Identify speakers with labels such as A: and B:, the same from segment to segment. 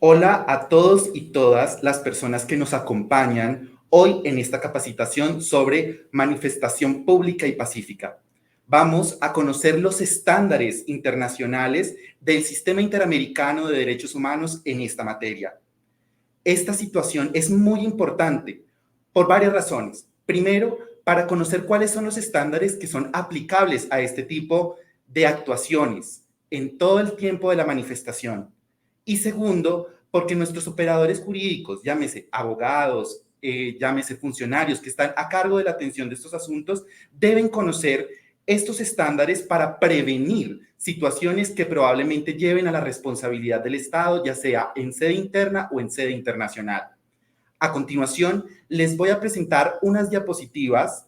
A: Hola a todos y todas las personas que nos acompañan hoy en esta capacitación sobre manifestación pública y pacífica. Vamos a conocer los estándares internacionales del Sistema Interamericano de Derechos Humanos en esta materia. Esta situación es muy importante por varias razones. Primero, para conocer cuáles son los estándares que son aplicables a este tipo de actuaciones en todo el tiempo de la manifestación. Y segundo, porque nuestros operadores jurídicos, llámese abogados, llámese funcionarios que están a cargo de la atención de estos asuntos, deben conocer estos estándares para prevenir situaciones que probablemente lleven a la responsabilidad del Estado, ya sea en sede interna o en sede internacional. A continuación, les voy a presentar unas diapositivas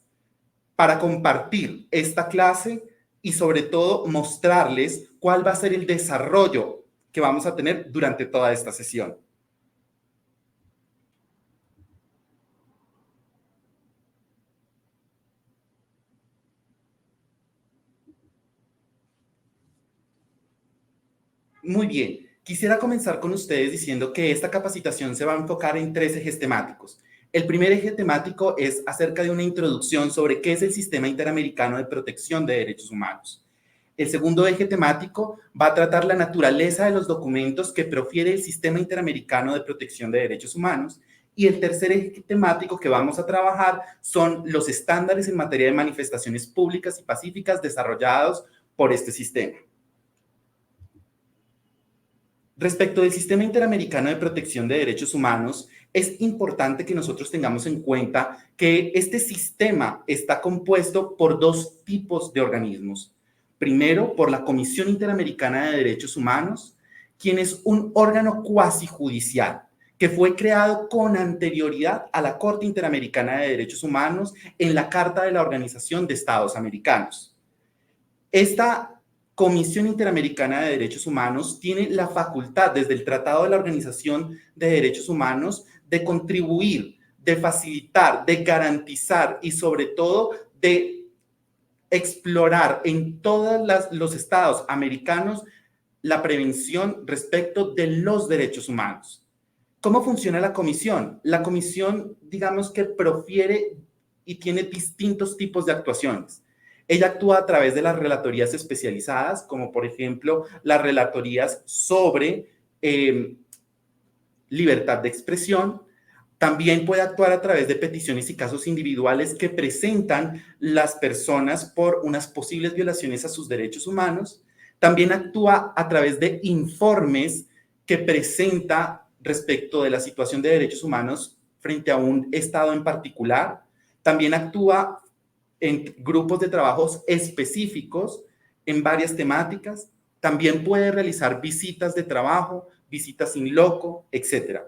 A: para compartir esta clase y sobre todo mostrarles cuál va a ser el desarrollo que vamos a tener durante toda esta sesión. Muy bien, quisiera comenzar con ustedes diciendo que esta capacitación se va a enfocar en tres ejes temáticos. El primer eje temático es acerca de una introducción sobre qué es el Sistema Interamericano de Protección de Derechos Humanos. El segundo eje temático va a tratar la naturaleza de los documentos que profiere el Sistema Interamericano de Protección de Derechos Humanos. Y el tercer eje temático que vamos a trabajar son los estándares en materia de manifestaciones públicas y pacíficas desarrollados por este sistema. Respecto del Sistema Interamericano de Protección de Derechos Humanos, es importante que nosotros tengamos en cuenta que este sistema está compuesto por dos tipos de organismos. Primero, por la Comisión Interamericana de Derechos Humanos, quien es un órgano cuasi judicial que fue creado con anterioridad a la Corte Interamericana de Derechos Humanos en la Carta de la Organización de Estados Americanos. Esta Comisión Interamericana de Derechos Humanos tiene la facultad, desde el Tratado de la Organización de Derechos Humanos, de contribuir, de facilitar, de garantizar y sobre todo de explorar en todos los estados americanos la prevención respecto de los derechos humanos. ¿Cómo funciona la comisión? La comisión, digamos que profiere y tiene distintos tipos de actuaciones. Ella actúa a través de las relatorías especializadas, como por ejemplo las relatorías sobre libertad de expresión. También puede actuar a través de peticiones y casos individuales que presentan las personas por unas posibles violaciones a sus derechos humanos. También actúa a través de informes que presenta respecto de la situación de derechos humanos frente a un estado en particular. También actúa en grupos de trabajos específicos en varias temáticas. También puede realizar visitas de trabajo, visitas in loco, etcétera.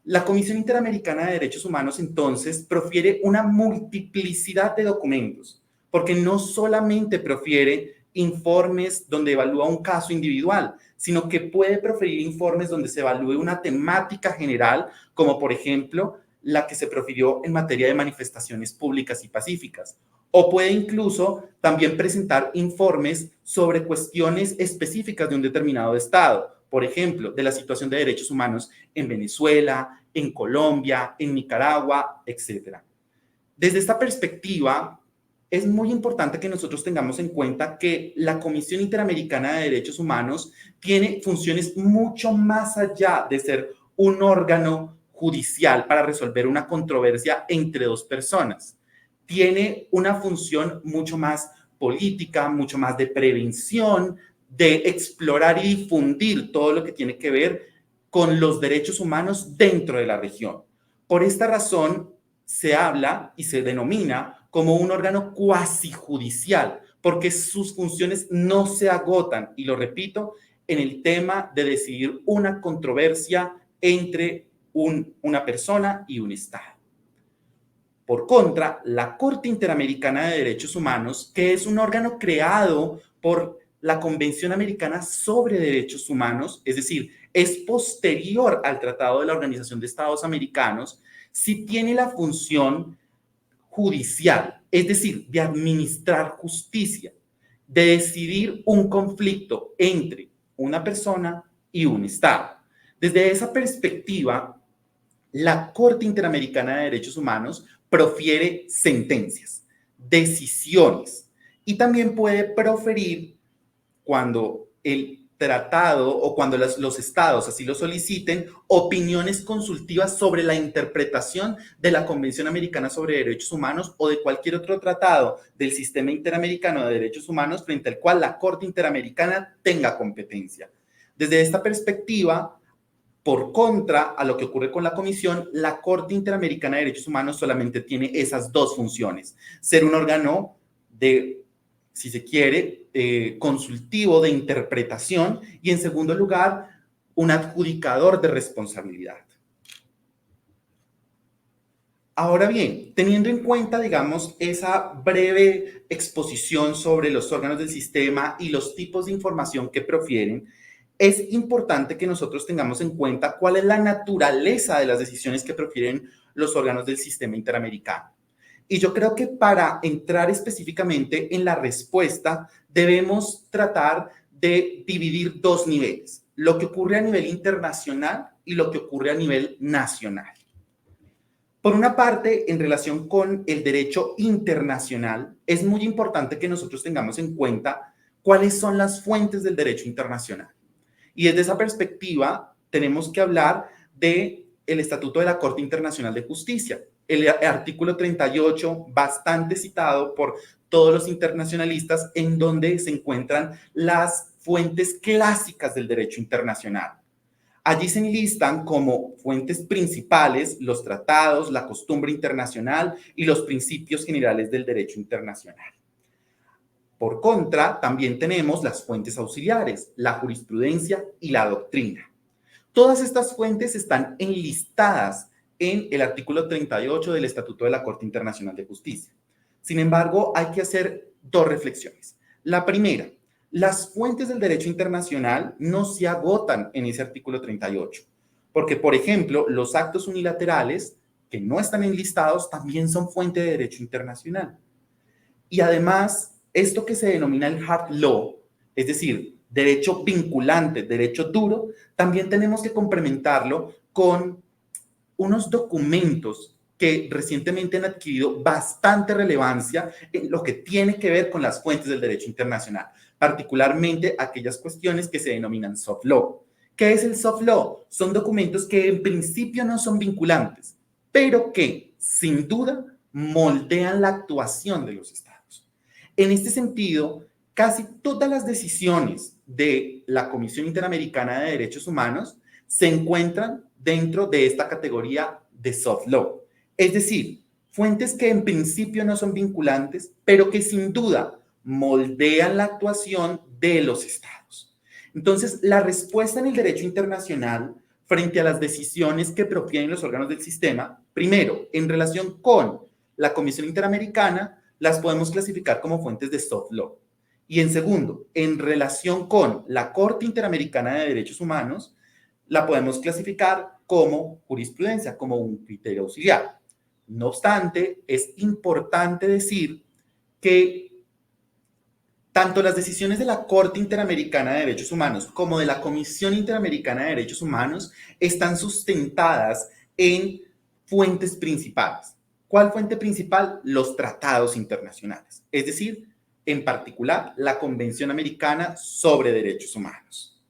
A: La Comisión Interamericana de Derechos Humanos entonces profiere una multiplicidad de documentos, porque no solamente profiere informes donde evalúa un caso individual, sino que puede proferir informes donde se evalúe una temática general, como por ejemplo la que se profirió en materia de manifestaciones públicas y pacíficas. O puede incluso también presentar informes sobre cuestiones específicas de un determinado estado, por ejemplo, de la situación de derechos humanos en Venezuela, en Colombia, en Nicaragua, etcétera. Desde esta perspectiva, es muy importante que nosotros tengamos en cuenta que la Comisión Interamericana de Derechos Humanos tiene funciones mucho más allá de ser un órgano judicial para resolver una controversia entre dos personas. Tiene una función mucho más política, mucho más de prevención, de explorar y difundir todo lo que tiene que ver con los derechos humanos dentro de la región. Por esta razón, se habla y se denomina como un órgano cuasi judicial, porque sus funciones no se agotan, y lo repito, en el tema de decidir una controversia entre una persona y un Estado. Por contra, la Corte Interamericana de Derechos Humanos, que es un órgano creado por la Convención Americana sobre Derechos Humanos, es decir, es posterior al Tratado de la Organización de Estados Americanos, sí tiene la función judicial, es decir, de administrar justicia, de decidir un conflicto entre una persona y un Estado. Desde esa perspectiva, la Corte Interamericana de Derechos Humanos profiere sentencias, decisiones y también puede proferir cuando el tratado o cuando los estados así lo soliciten, opiniones consultivas sobre la interpretación de la Convención Americana sobre Derechos Humanos o de cualquier otro tratado del Sistema Interamericano de Derechos Humanos frente al cual la Corte Interamericana tenga competencia. Desde esta perspectiva, por contra a lo que ocurre con la Comisión, la Corte Interamericana de Derechos Humanos solamente tiene esas dos funciones: ser un órgano de, si se quiere, consultivo de interpretación y, en segundo lugar, un adjudicador de responsabilidad. Ahora bien, teniendo en cuenta, digamos, esa breve exposición sobre los órganos del sistema y los tipos de información que profieren, es importante que nosotros tengamos en cuenta cuál es la naturaleza de las decisiones que profieren los órganos del sistema interamericano. Y yo creo que para entrar específicamente en la respuesta, debemos tratar de dividir dos niveles: lo que ocurre a nivel internacional y lo que ocurre a nivel nacional. Por una parte, en relación con el derecho internacional, es muy importante que nosotros tengamos en cuenta cuáles son las fuentes del derecho internacional. Y desde esa perspectiva, tenemos que hablar del Estatuto de la Corte Internacional de Justicia, el artículo 38, bastante citado por todos los internacionalistas, en donde se encuentran las fuentes clásicas del derecho internacional. Allí se enlistan como fuentes principales los tratados, la costumbre internacional y los principios generales del derecho internacional. Por contra, también tenemos las fuentes auxiliares, la jurisprudencia y la doctrina. Todas estas fuentes están enlistadas en el artículo 38 del Estatuto de la Corte Internacional de Justicia. Sin embargo, hay que hacer dos reflexiones. La primera: las fuentes del derecho internacional no se agotan en ese artículo 38, porque, por ejemplo, los actos unilaterales que no están enlistados también son fuente de derecho internacional. Y además, esto que se denomina el hard law, es decir, derecho vinculante, derecho duro, también tenemos que complementarlo con unos documentos que recientemente han adquirido bastante relevancia en lo que tiene que ver con las fuentes del derecho internacional, particularmente aquellas cuestiones que se denominan soft law. ¿Qué es el soft law? Son documentos que en principio no son vinculantes, pero que, sin duda, moldean la actuación de los estados. En este sentido, casi todas las decisiones de la Comisión Interamericana de Derechos Humanos se encuentran dentro de esta categoría de soft law. Es decir, fuentes que en principio no son vinculantes, pero que sin duda moldean la actuación de los estados. Entonces, la respuesta en el derecho internacional frente a las decisiones que profieren los órganos del sistema, primero, en relación con la Comisión Interamericana, las podemos clasificar como fuentes de soft law. Y en segundo, en relación con la Corte Interamericana de Derechos Humanos, la podemos clasificar como jurisprudencia, como un criterio auxiliar. No obstante, es importante decir que tanto las decisiones de la Corte Interamericana de Derechos Humanos como de la Comisión Interamericana de Derechos Humanos están sustentadas en fuentes principales. ¿Cuál fuente principal? Los tratados internacionales, es decir, en particular, la Convención Americana sobre Derechos Humanos.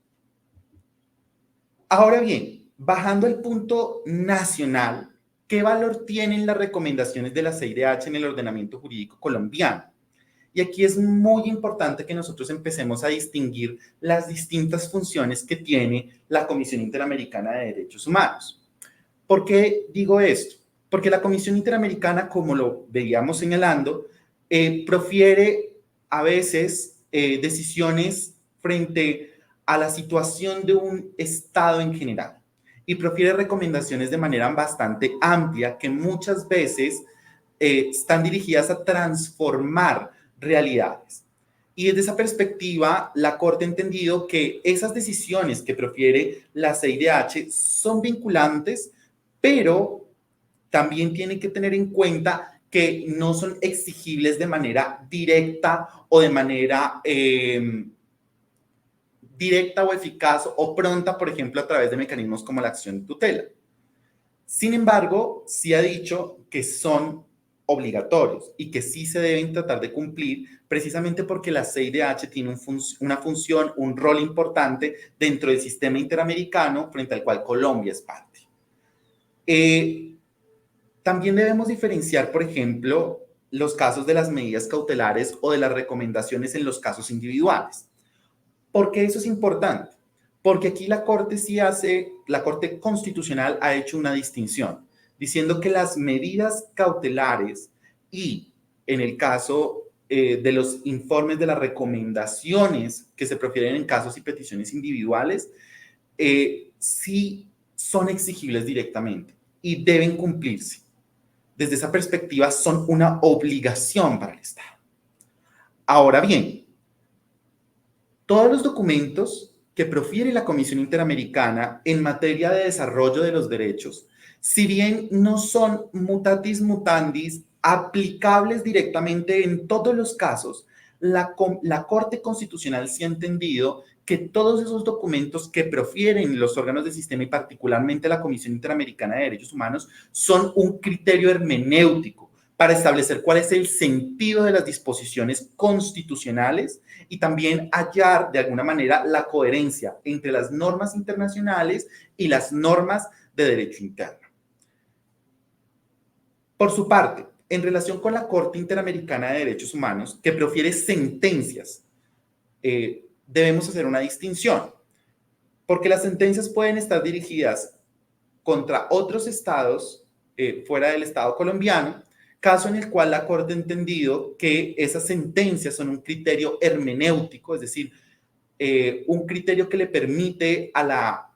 A: Ahora bien, bajando al punto nacional, ¿qué valor tienen las recomendaciones de la CIDH en el ordenamiento jurídico colombiano? Y aquí es muy importante que nosotros empecemos a distinguir las distintas funciones que tiene la Comisión Interamericana de Derechos Humanos. ¿Por qué digo esto? Porque la Comisión Interamericana, como lo veíamos señalando, profiere a veces decisiones frente a la situación de un Estado en general y profiere recomendaciones de manera bastante amplia que muchas veces están dirigidas a transformar realidades. Y desde esa perspectiva, la Corte ha entendido que esas decisiones que profiere la CIDH son vinculantes, pero también tienen que tener en cuenta que no son exigibles de manera directa o de manera directa o eficaz o pronta, por ejemplo, a través de mecanismos como la acción de tutela. Sin embargo, sí ha dicho que son obligatorios y que sí se deben tratar de cumplir precisamente porque la CIDH tiene una función, un rol importante dentro del sistema interamericano frente al cual Colombia es parte. También debemos diferenciar, por ejemplo, los casos de las medidas cautelares o de las recomendaciones en los casos individuales. ¿Por qué eso es importante? Porque aquí la Corte Constitucional ha hecho una distinción, diciendo que las medidas cautelares y en el caso de los informes de las recomendaciones que se profieren en casos y peticiones individuales, sí son exigibles directamente y deben cumplirse. Desde esa perspectiva, son una obligación para el Estado. Ahora bien, todos los documentos que profiere la Comisión Interamericana en materia de desarrollo de los derechos, si bien no son mutatis mutandis aplicables directamente en todos los casos, la Corte Constitucional sí ha entendido que todos esos documentos que profieren los órganos del sistema y particularmente la Comisión Interamericana de Derechos Humanos son un criterio hermenéutico para establecer cuál es el sentido de las disposiciones constitucionales y también hallar de alguna manera la coherencia entre las normas internacionales y las normas de derecho interno. Por su parte, en relación con la Corte Interamericana de Derechos Humanos, que profiere sentencias, debemos hacer una distinción, porque las sentencias pueden estar dirigidas contra otros estados fuera del estado colombiano, caso en el cual la Corte ha entendido que esas sentencias son un criterio hermenéutico, es decir, un criterio que le permite a la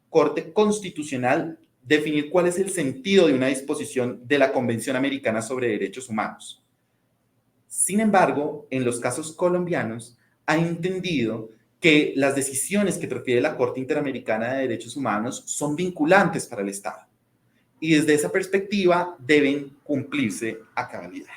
A: Corte Constitucional definir cuál es el sentido de una disposición de la Convención Americana sobre Derechos Humanos. Sin embargo, en los casos colombianos, ha entendido que las decisiones que profiere la Corte Interamericana de Derechos Humanos son vinculantes para el Estado y desde esa perspectiva deben cumplirse a cabalidad.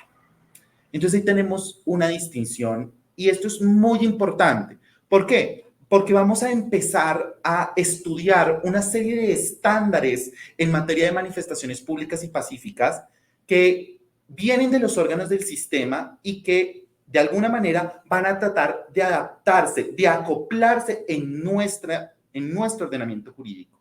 A: Entonces ahí tenemos una distinción y esto es muy importante. ¿Por qué? Porque vamos a empezar a estudiar una serie de estándares en materia de manifestaciones públicas y pacíficas que vienen de los órganos del sistema y que de alguna manera van a tratar de adaptarse, de acoplarse en nuestro ordenamiento jurídico.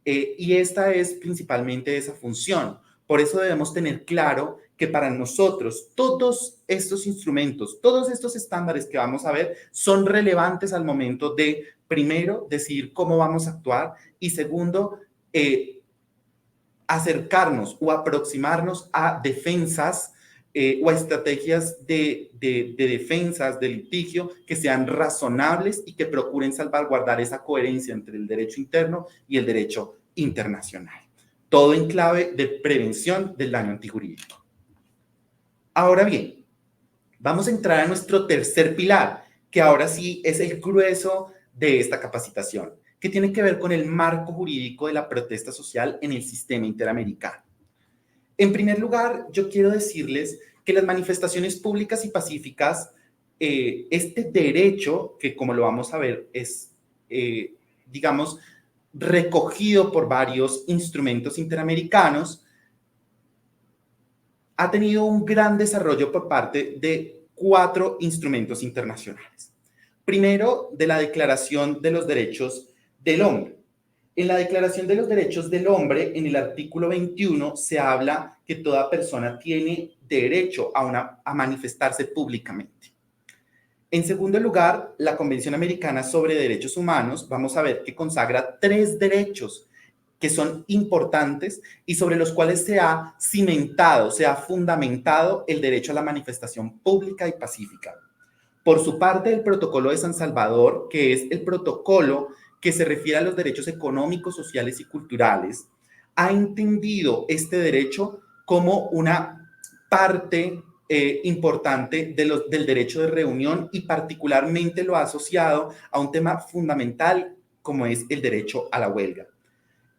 A: Y esta es principalmente esa función. Por eso debemos tener claro que para nosotros todos estos instrumentos, todos estos estándares que vamos a ver son relevantes al momento de, primero, decidir cómo vamos a actuar y segundo, acercarnos o aproximarnos a defensas o a estrategias de defensas, de litigio, que sean razonables y que procuren salvaguardar esa coherencia entre el derecho interno y el derecho internacional. Todo en clave de prevención del daño antijurídico. Ahora bien, vamos a entrar a nuestro tercer pilar, que ahora sí es el grueso de esta capacitación, que tiene que ver con el marco jurídico de la protesta social en el sistema interamericano. En primer lugar, yo quiero decirles que las manifestaciones públicas y pacíficas, este derecho, que como lo vamos a ver, es, digamos, recogido por varios instrumentos interamericanos, ha tenido un gran desarrollo por parte de 4 instrumentos internacionales. Primero, de la Declaración de los Derechos del Hombre. En la Declaración de los Derechos del Hombre, en el artículo 21, se habla que toda persona tiene derecho a manifestarse públicamente. En segundo lugar, la Convención Americana sobre Derechos Humanos, vamos a ver que consagra 3 derechos que son importantes y sobre los cuales se ha cimentado, se ha fundamentado el derecho a la manifestación pública y pacífica. Por su parte, el Protocolo de San Salvador, que es el protocolo que se refiere a los derechos económicos, sociales y culturales, ha entendido este derecho como una parte importante del derecho de reunión y particularmente lo ha asociado a un tema fundamental como es el derecho a la huelga.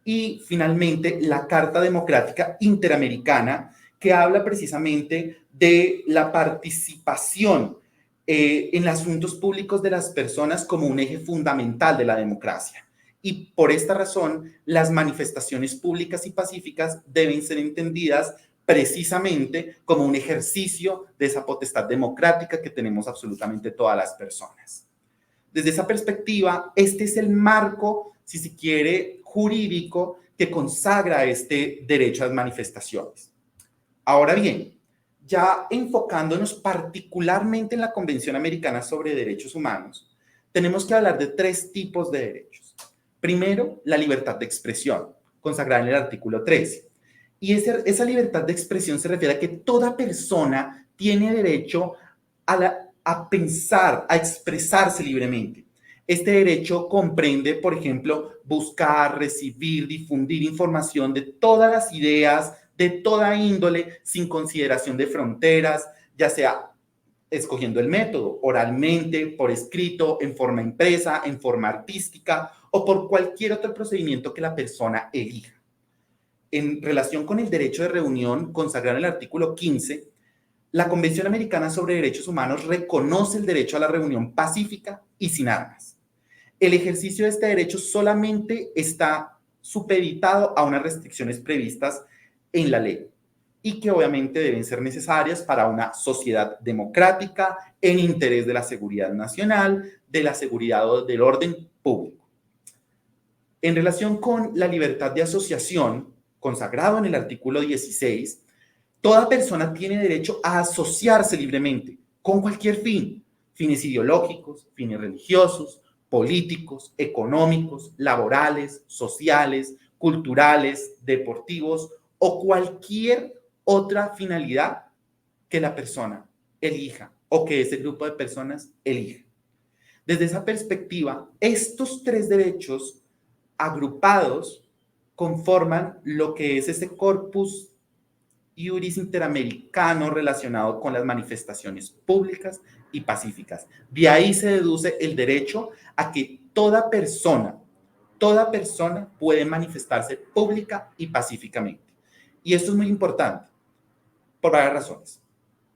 A: Y finalmente, la Carta Democrática Interamericana, que habla precisamente de la participación en los asuntos públicos de las personas como un eje fundamental de la democracia. Y por esta razón, las manifestaciones públicas y pacíficas deben ser entendidas precisamente como un ejercicio de esa potestad democrática que tenemos absolutamente todas las personas. Desde esa perspectiva, este es el marco, si se quiere, jurídico que consagra este derecho a las manifestaciones. Ahora bien, ya enfocándonos particularmente en la Convención Americana sobre Derechos Humanos, tenemos que hablar de tres tipos de derechos. Primero, la libertad de expresión, consagrada en el artículo 13. Y esa libertad de expresión se refiere a que toda persona tiene derecho a pensar, a expresarse libremente. Este derecho comprende, por ejemplo, buscar, recibir, difundir información de todas las ideas, de toda índole, sin consideración de fronteras, ya sea escogiendo el método, oralmente, por escrito, en forma impresa, en forma artística o por cualquier otro procedimiento que la persona elija. En relación con el derecho de reunión consagrado en el artículo 15, la Convención Americana sobre Derechos Humanos reconoce el derecho a la reunión pacífica y sin armas. El ejercicio de este derecho solamente está supeditado a unas restricciones previstas en la ley y que obviamente deben ser necesarias para una sociedad democrática en interés de la seguridad nacional, de la seguridad o del orden público. En relación con la libertad de asociación, consagrado en el artículo 16, toda persona tiene derecho a asociarse libremente con cualquier fin, fines ideológicos, fines religiosos, políticos, económicos, laborales, sociales, culturales, deportivos o cualquier otra finalidad que la persona elija o que ese grupo de personas elija. Desde esa perspectiva, estos tres derechos agrupados conforman lo que es ese corpus iuris interamericano relacionado con las manifestaciones públicas y pacíficas. De ahí se deduce el derecho a que toda persona puede manifestarse pública y pacíficamente. Y esto es muy importante por varias razones.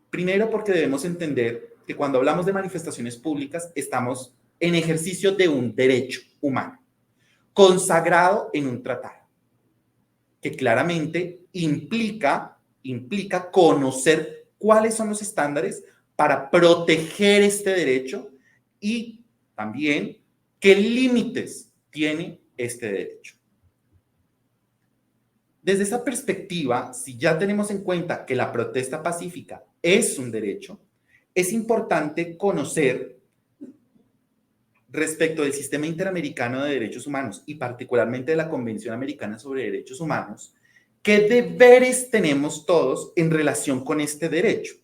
A: Primero, porque debemos entender que cuando hablamos de manifestaciones públicas estamos en ejercicio de un derecho humano consagrado en un tratado que claramente implica conocer cuáles son los estándares para proteger este derecho y también qué límites tiene este derecho. Desde esa perspectiva, si ya tenemos en cuenta que la protesta pacífica es un derecho, es importante conocer respecto del sistema interamericano de derechos humanos y particularmente de la Convención Americana sobre Derechos Humanos, ¿qué deberes tenemos todos en relación con este derecho?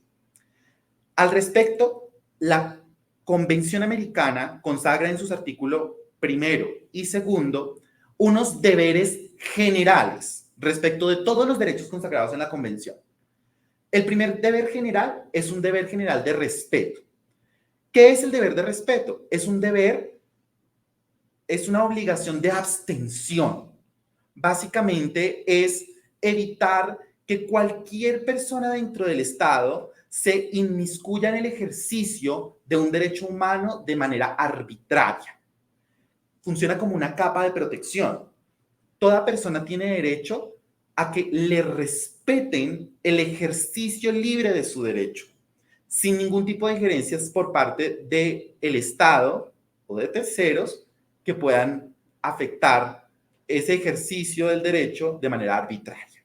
A: Al respecto, la Convención Americana consagra en sus artículos primero y segundo unos deberes generales respecto de todos los derechos consagrados en la Convención. El primer deber general es un deber general de respeto. ¿Qué es el deber de respeto? Es un deber, es una obligación de abstención. Básicamente es evitar que cualquier persona dentro del Estado se inmiscuya en el ejercicio de un derecho humano de manera arbitraria. Funciona como una capa de protección. Toda persona tiene derecho a que le respeten el ejercicio libre de su derecho, sin ningún tipo de injerencias por parte del Estado o de terceros que puedan afectar ese ejercicio del derecho de manera arbitraria.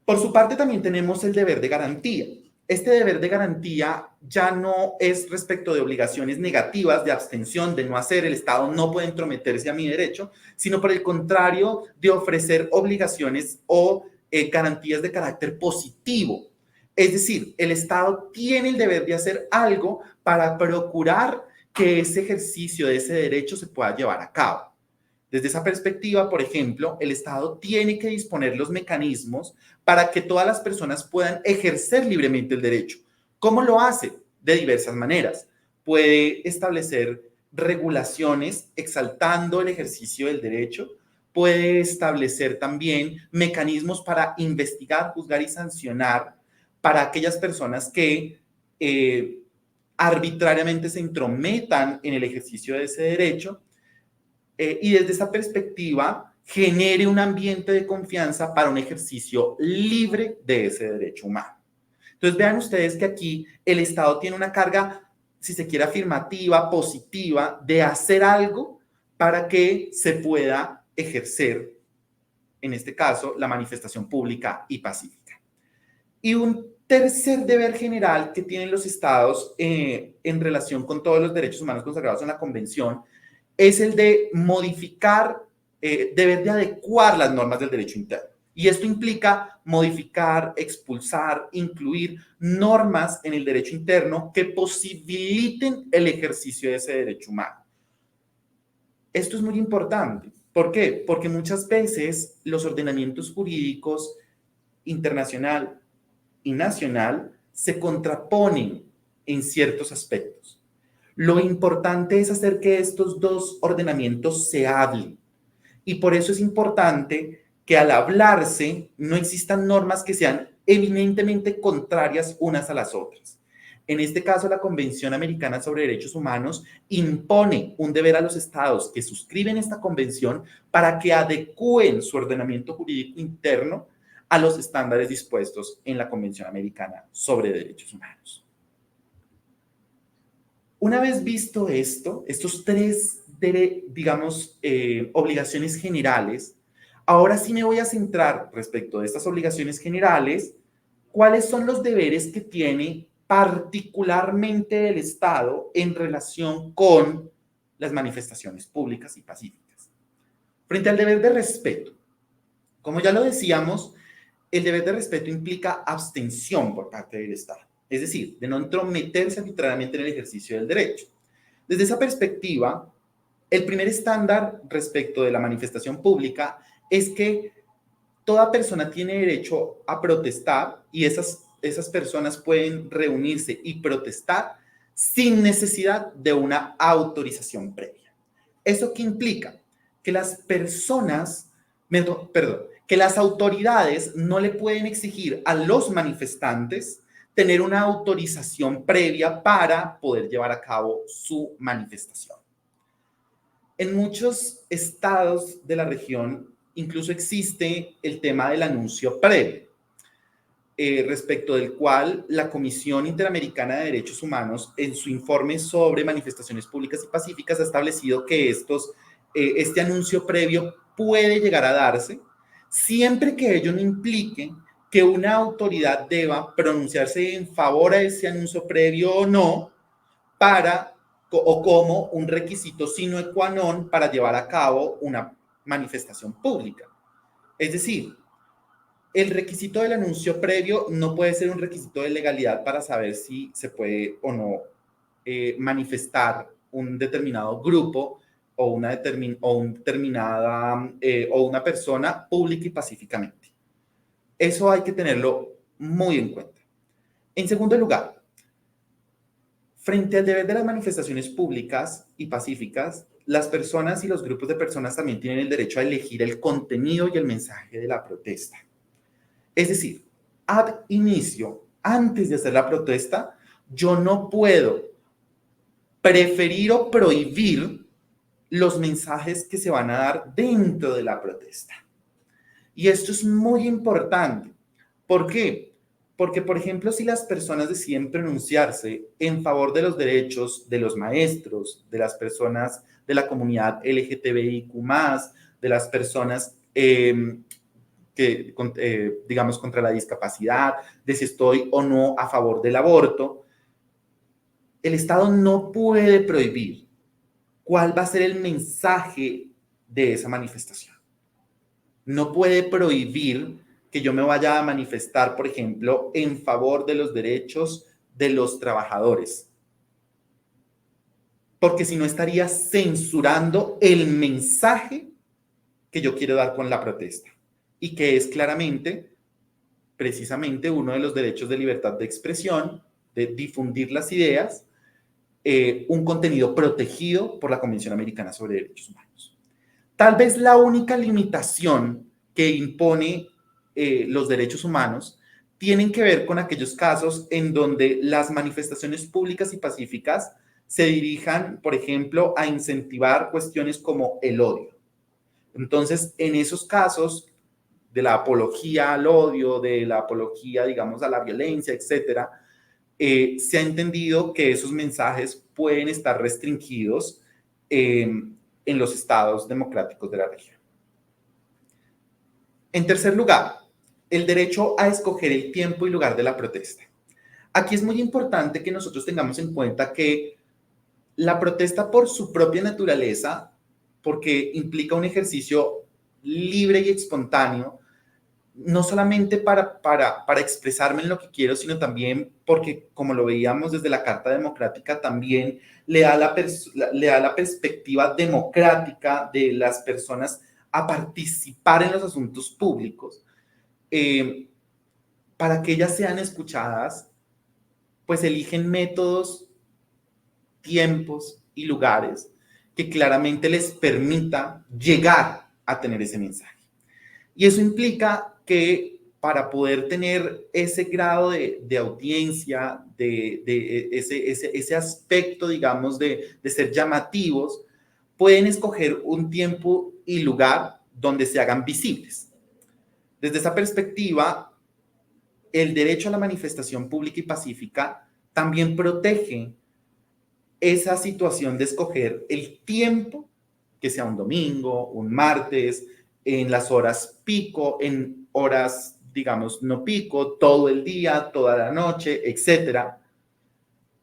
A: Por su parte, también tenemos el deber de garantía. Este deber de garantía ya no es respecto de obligaciones negativas de abstención, de no hacer, el Estado no puede entrometerse a mi derecho, sino por el contrario, de ofrecer obligaciones o garantías de carácter positivo. Es decir, el Estado tiene el deber de hacer algo para procurar que ese ejercicio de ese derecho se pueda llevar a cabo. Desde esa perspectiva, por ejemplo, el Estado tiene que disponer los mecanismos para que todas las personas puedan ejercer libremente el derecho. ¿Cómo lo hace? De diversas maneras. Puede establecer regulaciones exaltando el ejercicio del derecho, puede establecer también mecanismos para investigar, juzgar y sancionar para aquellas personas que arbitrariamente se entrometan en el ejercicio de ese derecho y desde esa perspectiva genere un ambiente de confianza para un ejercicio libre de ese derecho humano. Entonces vean ustedes que aquí el Estado tiene una carga, si se quiere, afirmativa, positiva, de hacer algo para que se pueda ejercer, en este caso, la manifestación pública y pacífica. Y un tercer deber general que tienen los estados en relación con todos los derechos humanos consagrados en la Convención es el de modificar, deber de adecuar las normas del derecho interno. Y esto implica modificar, expulsar, incluir normas en el derecho interno que posibiliten el ejercicio de ese derecho humano. Esto es muy importante. ¿Por qué? Porque muchas veces los ordenamientos jurídicos internacional y nacional se contraponen en ciertos aspectos. Lo importante es hacer que estos dos ordenamientos se hablen. Y por eso es importante que al hablarse no existan normas que sean eminentemente contrarias unas a las otras. En este caso, la Convención Americana sobre Derechos Humanos impone un deber a los estados que suscriben esta convención para que adecúen su ordenamiento jurídico interno a los estándares dispuestos en la Convención Americana sobre Derechos Humanos. Una vez visto esto, estos tres, digamos, obligaciones generales, ahora sí me voy a centrar respecto de estas obligaciones generales, cuáles son los deberes que tiene particularmente el Estado en relación con las manifestaciones públicas y pacíficas. Frente al deber de respeto, como ya lo decíamos, el deber de respeto implica abstención por parte del Estado, es decir, de no entrometerse arbitrariamente en el ejercicio del derecho. Desde esa perspectiva, el primer estándar respecto de la manifestación pública es que toda persona tiene derecho a protestar y esas personas pueden reunirse y protestar sin necesidad de una autorización previa. ¿Eso qué implica? Que las personas, perdón, que las autoridades no le pueden exigir a los manifestantes tener una autorización previa para poder llevar a cabo su manifestación. En muchos estados de la región incluso existe el tema del anuncio previo, respecto del cual la Comisión Interamericana de Derechos Humanos, en su informe sobre manifestaciones públicas y pacíficas, ha establecido que este anuncio previo puede llegar a darse siempre que ello no implique que una autoridad deba pronunciarse en favor a ese anuncio previo o no, o como un requisito sine qua non para llevar a cabo una manifestación pública. Es decir, el requisito del anuncio previo no puede ser un requisito de legalidad para saber si se puede o no manifestar un determinado grupo o una determinada o una persona pública y pacíficamente. Eso hay que tenerlo muy en cuenta. En segundo lugar, frente al deber de las manifestaciones públicas y pacíficas, las personas y los grupos de personas también tienen el derecho a elegir el contenido y el mensaje de la protesta. Es decir, ad inicio, antes de hacer la protesta, yo no puedo preferir o prohibir los mensajes que se van a dar dentro de la protesta. Y esto es muy importante. ¿Por qué? Porque, por ejemplo, si las personas deciden pronunciarse en favor de los derechos de los maestros, de las personas de la comunidad LGTBIQ+, de las personas digamos, contra la discapacidad, de si estoy o no a favor del aborto, el Estado no puede prohibir cuál va a ser el mensaje de esa manifestación. No puede prohibir que yo me vaya a manifestar, por ejemplo, en favor de los derechos de los trabajadores, porque si no estaría censurando el mensaje que yo quiero dar con la protesta y que es claramente, precisamente, uno de los derechos de libertad de expresión, de difundir las ideas, un contenido protegido por la Convención Americana sobre Derechos Humanos. Tal vez la única limitación que impone los derechos humanos tienen que ver con aquellos casos en donde las manifestaciones públicas y pacíficas se dirijan, por ejemplo, a incentivar cuestiones como el odio. Entonces, en esos casos de la apología al odio, de la apología, digamos, a la violencia, etcétera, se ha entendido que esos mensajes pueden estar restringidos en los estados democráticos de la región. En tercer lugar, el derecho a escoger el tiempo y lugar de la protesta. Aquí es muy importante que nosotros tengamos en cuenta que la protesta por su propia naturaleza, porque implica un ejercicio libre y espontáneo, no solamente para expresarme en lo que quiero, sino también porque, como lo veíamos desde la Carta Democrática, también le da la perspectiva democrática de las personas a participar en los asuntos públicos, para que ellas sean escuchadas, pues eligen métodos, tiempos y lugares que claramente les permita llegar a tener ese mensaje. Y eso implica que para poder tener ese grado de audiencia, de ese aspecto, digamos, de ser llamativos, pueden escoger un tiempo y lugar donde se hagan visibles. Desde esa perspectiva, el derecho a la manifestación pública y pacífica también protege esa situación de escoger el tiempo, que sea un domingo, un martes, en las horas pico, en horas, digamos, no pico, todo el día, toda la noche, etcétera,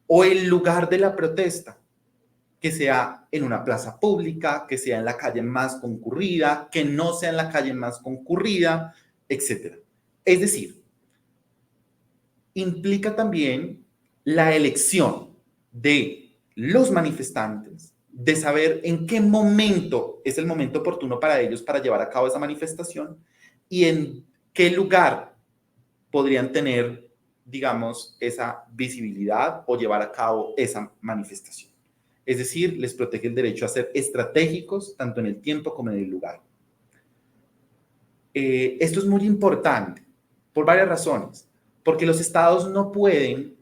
A: o el lugar de la protesta, que sea en una plaza pública, que sea en la calle más concurrida, que no sea en la calle más concurrida, etcétera. Es decir, implica también la elección de los manifestantes, de saber en qué momento es el momento oportuno para ellos para llevar a cabo esa manifestación y en qué lugar podrían tener, digamos, esa visibilidad o llevar a cabo esa manifestación. Es decir, les protege el derecho a ser estratégicos tanto en el tiempo como en el lugar. Esto es muy importante por varias razones, porque los estados no pueden,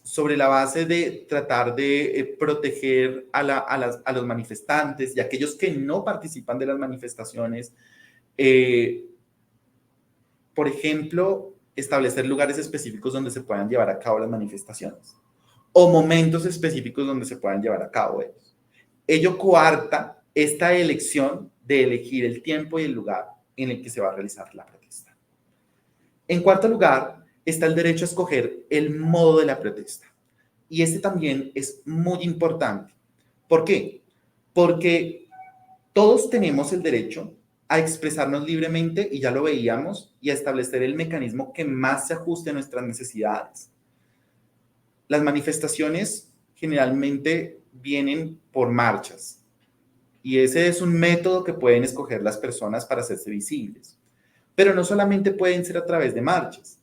A: sobre la base de tratar de proteger a los manifestantes y a aquellos que no participan de las manifestaciones, por ejemplo, establecer lugares específicos donde se puedan llevar a cabo las manifestaciones o momentos específicos donde se puedan llevar a cabo ellos. Ello coarta esta elección de elegir el tiempo y el lugar en el que se va a realizar la protesta. En cuarto lugar, está el derecho a escoger el modo de la protesta. Y este también es muy importante. ¿Por qué? Porque todos tenemos el derecho a expresarnos libremente, y ya lo veíamos, y a establecer el mecanismo que más se ajuste a nuestras necesidades. Las manifestaciones generalmente vienen por marchas, y ese es un método que pueden escoger las personas para hacerse visibles. Pero no solamente pueden ser a través de marchas.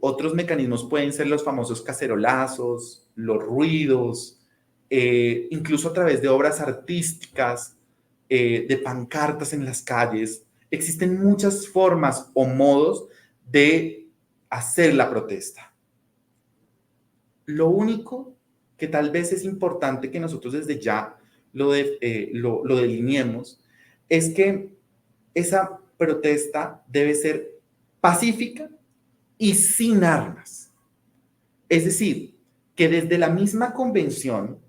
A: Otros mecanismos pueden ser los famosos cacerolazos, los ruidos, incluso a través de obras artísticas, de pancartas en las calles. Existen muchas formas o modos de hacer la protesta. Lo único que tal vez es importante que nosotros desde ya lo delineemos es que esa protesta debe ser pacífica y sin armas. Es decir, que desde la misma convención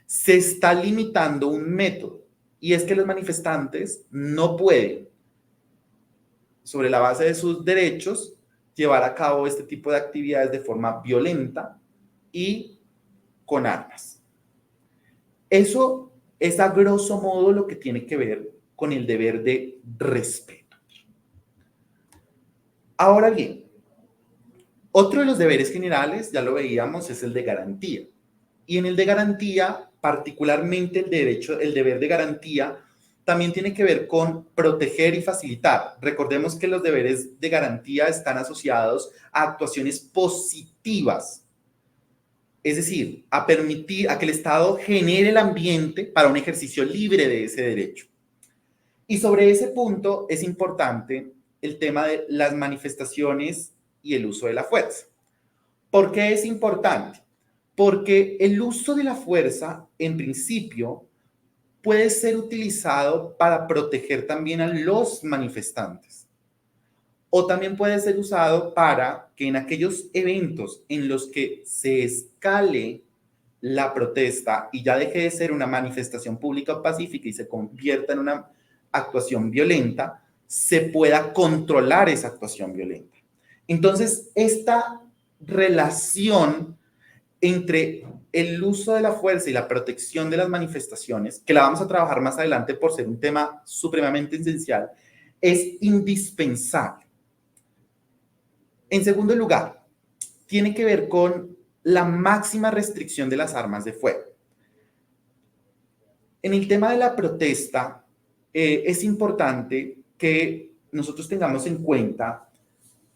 A: se está limitando un método, y es que los manifestantes no pueden, sobre la base de sus derechos, llevar a cabo este tipo de actividades de forma violenta y con armas. Eso es a grosso modo lo que tiene que ver con el deber de respeto. Ahora bien, otro de los deberes generales, ya lo veíamos, es el de garantía. Y en el de garantía, particularmente el deber de garantía, también tiene que ver con proteger y facilitar. Recordemos que los deberes de garantía están asociados a actuaciones positivas. Es decir, a permitir a que el Estado genere el ambiente para un ejercicio libre de ese derecho. Y sobre ese punto es importante el tema de las manifestaciones y el uso de la fuerza. ¿Por qué es importante? Porque el uso de la fuerza, en principio, puede ser utilizado para proteger también a los manifestantes. O también puede ser usado para que en aquellos eventos en los que se escale la protesta y ya deje de ser una manifestación pública o pacífica y se convierta en una actuación violenta, se pueda controlar esa actuación violenta. Entonces, esta relación entre el uso de la fuerza y la protección de las manifestaciones, que la vamos a trabajar más adelante por ser un tema supremamente esencial, es indispensable. En segundo lugar, tiene que ver con la máxima restricción de las armas de fuego. En el tema de la protesta, es importante que nosotros tengamos en cuenta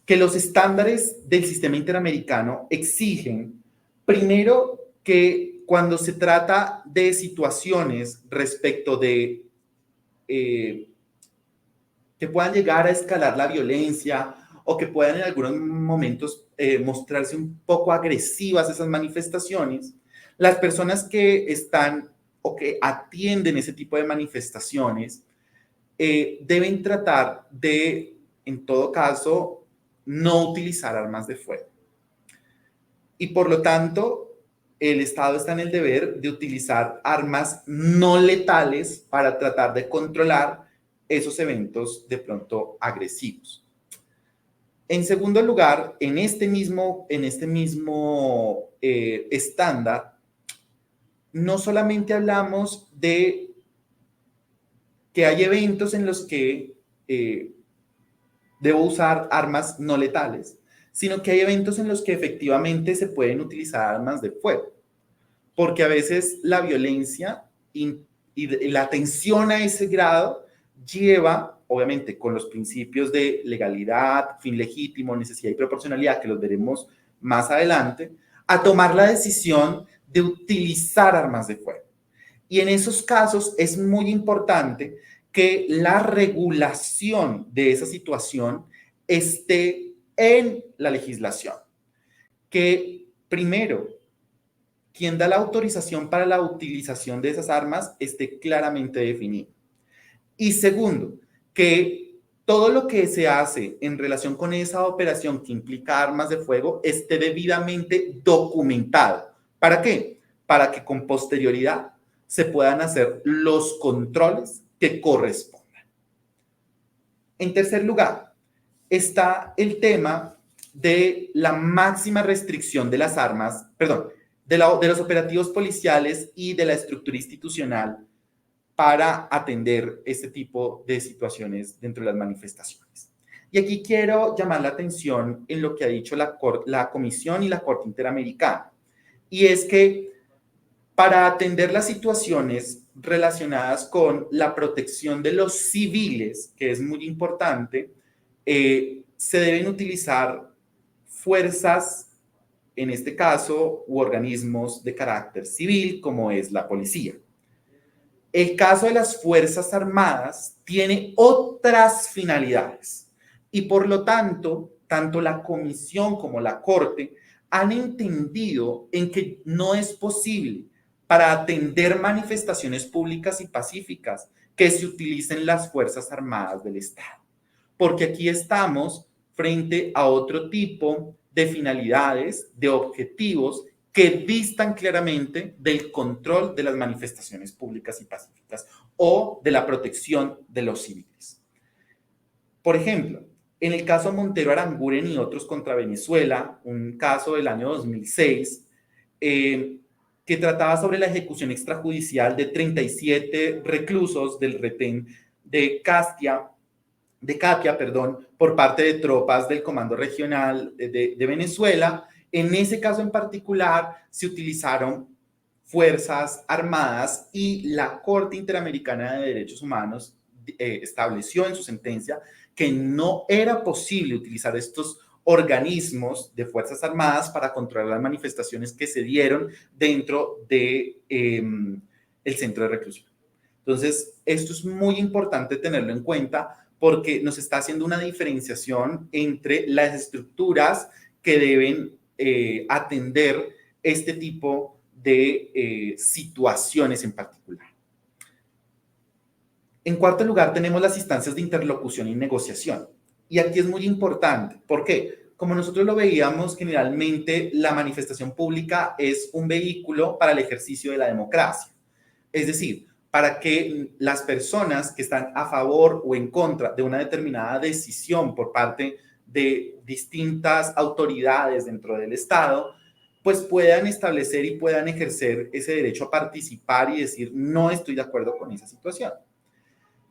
A: que los estándares del sistema interamericano exigen, primero, que cuando se trata de situaciones respecto de que puedan llegar a escalar la violencia o que puedan en algunos momentos mostrarse un poco agresivas esas manifestaciones, las personas que están o que atienden ese tipo de manifestaciones deben tratar de, en todo caso, no utilizar armas de fuego. Y por lo tanto, el Estado está en el deber de utilizar armas no letales para tratar de controlar esos eventos de pronto agresivos. En segundo lugar, en este mismo estándar, no solamente hablamos de que hay eventos en los que debo usar armas no letales, sino que hay eventos en los que efectivamente se pueden utilizar armas de fuego, porque a veces la violencia y la tensión a ese grado lleva, obviamente, con los principios de legalidad, fin legítimo, necesidad y proporcionalidad, que los veremos más adelante, a tomar la decisión de utilizar armas de fuego. Y en esos casos es muy importante que la regulación de esa situación esté en la legislación. Que primero, quien da la autorización para la utilización de esas armas esté claramente definido. Y segundo, que todo lo que se hace en relación con esa operación que implica armas de fuego esté debidamente documentado. ¿Para qué? Para que con posterioridad se puedan hacer los controles que correspondan. En tercer lugar, está el tema de la máxima restricción de las armas, perdón, de los operativos policiales y de la estructura institucional para atender este tipo de situaciones dentro de las manifestaciones. Y aquí quiero llamar la atención en lo que ha dicho la Comisión y la Corte Interamericana, y es que para atender las situaciones relacionadas con la protección de los civiles, que es muy importante, se deben utilizar fuerzas, en este caso, u organismos de carácter civil, como es la policía. El caso de las Fuerzas Armadas tiene otras finalidades y por lo tanto, tanto la Comisión como la Corte han entendido en que no es posible para atender manifestaciones públicas y pacíficas que se utilicen las Fuerzas Armadas del Estado, porque aquí estamos frente a otro tipo de finalidades, de objetivos que distan claramente del control de las manifestaciones públicas y pacíficas o de la protección de los civiles. Por ejemplo, en el caso Montero Aranguren y otros contra Venezuela, un caso del año 2006, que trataba sobre la ejecución extrajudicial de 37 reclusos del retén de Katia, por parte de tropas del Comando Regional de Venezuela. En ese caso en particular se utilizaron fuerzas armadas y la Corte Interamericana de Derechos Humanos estableció en su sentencia que no era posible utilizar estos organismos de fuerzas armadas para controlar las manifestaciones que se dieron dentro de el centro de reclusión. Entonces, esto es muy importante tenerlo en cuenta porque nos está haciendo una diferenciación entre las estructuras que deben atender este tipo de situaciones en particular. En cuarto lugar, tenemos las instancias de interlocución y negociación. Y aquí es muy importante. ¿Por qué? Como nosotros lo veíamos, generalmente la manifestación pública es un vehículo para el ejercicio de la democracia. Es decir, para que las personas que están a favor o en contra de una determinada decisión por parte de distintas autoridades dentro del Estado, pues puedan establecer y puedan ejercer ese derecho a participar y decir, no estoy de acuerdo con esa situación.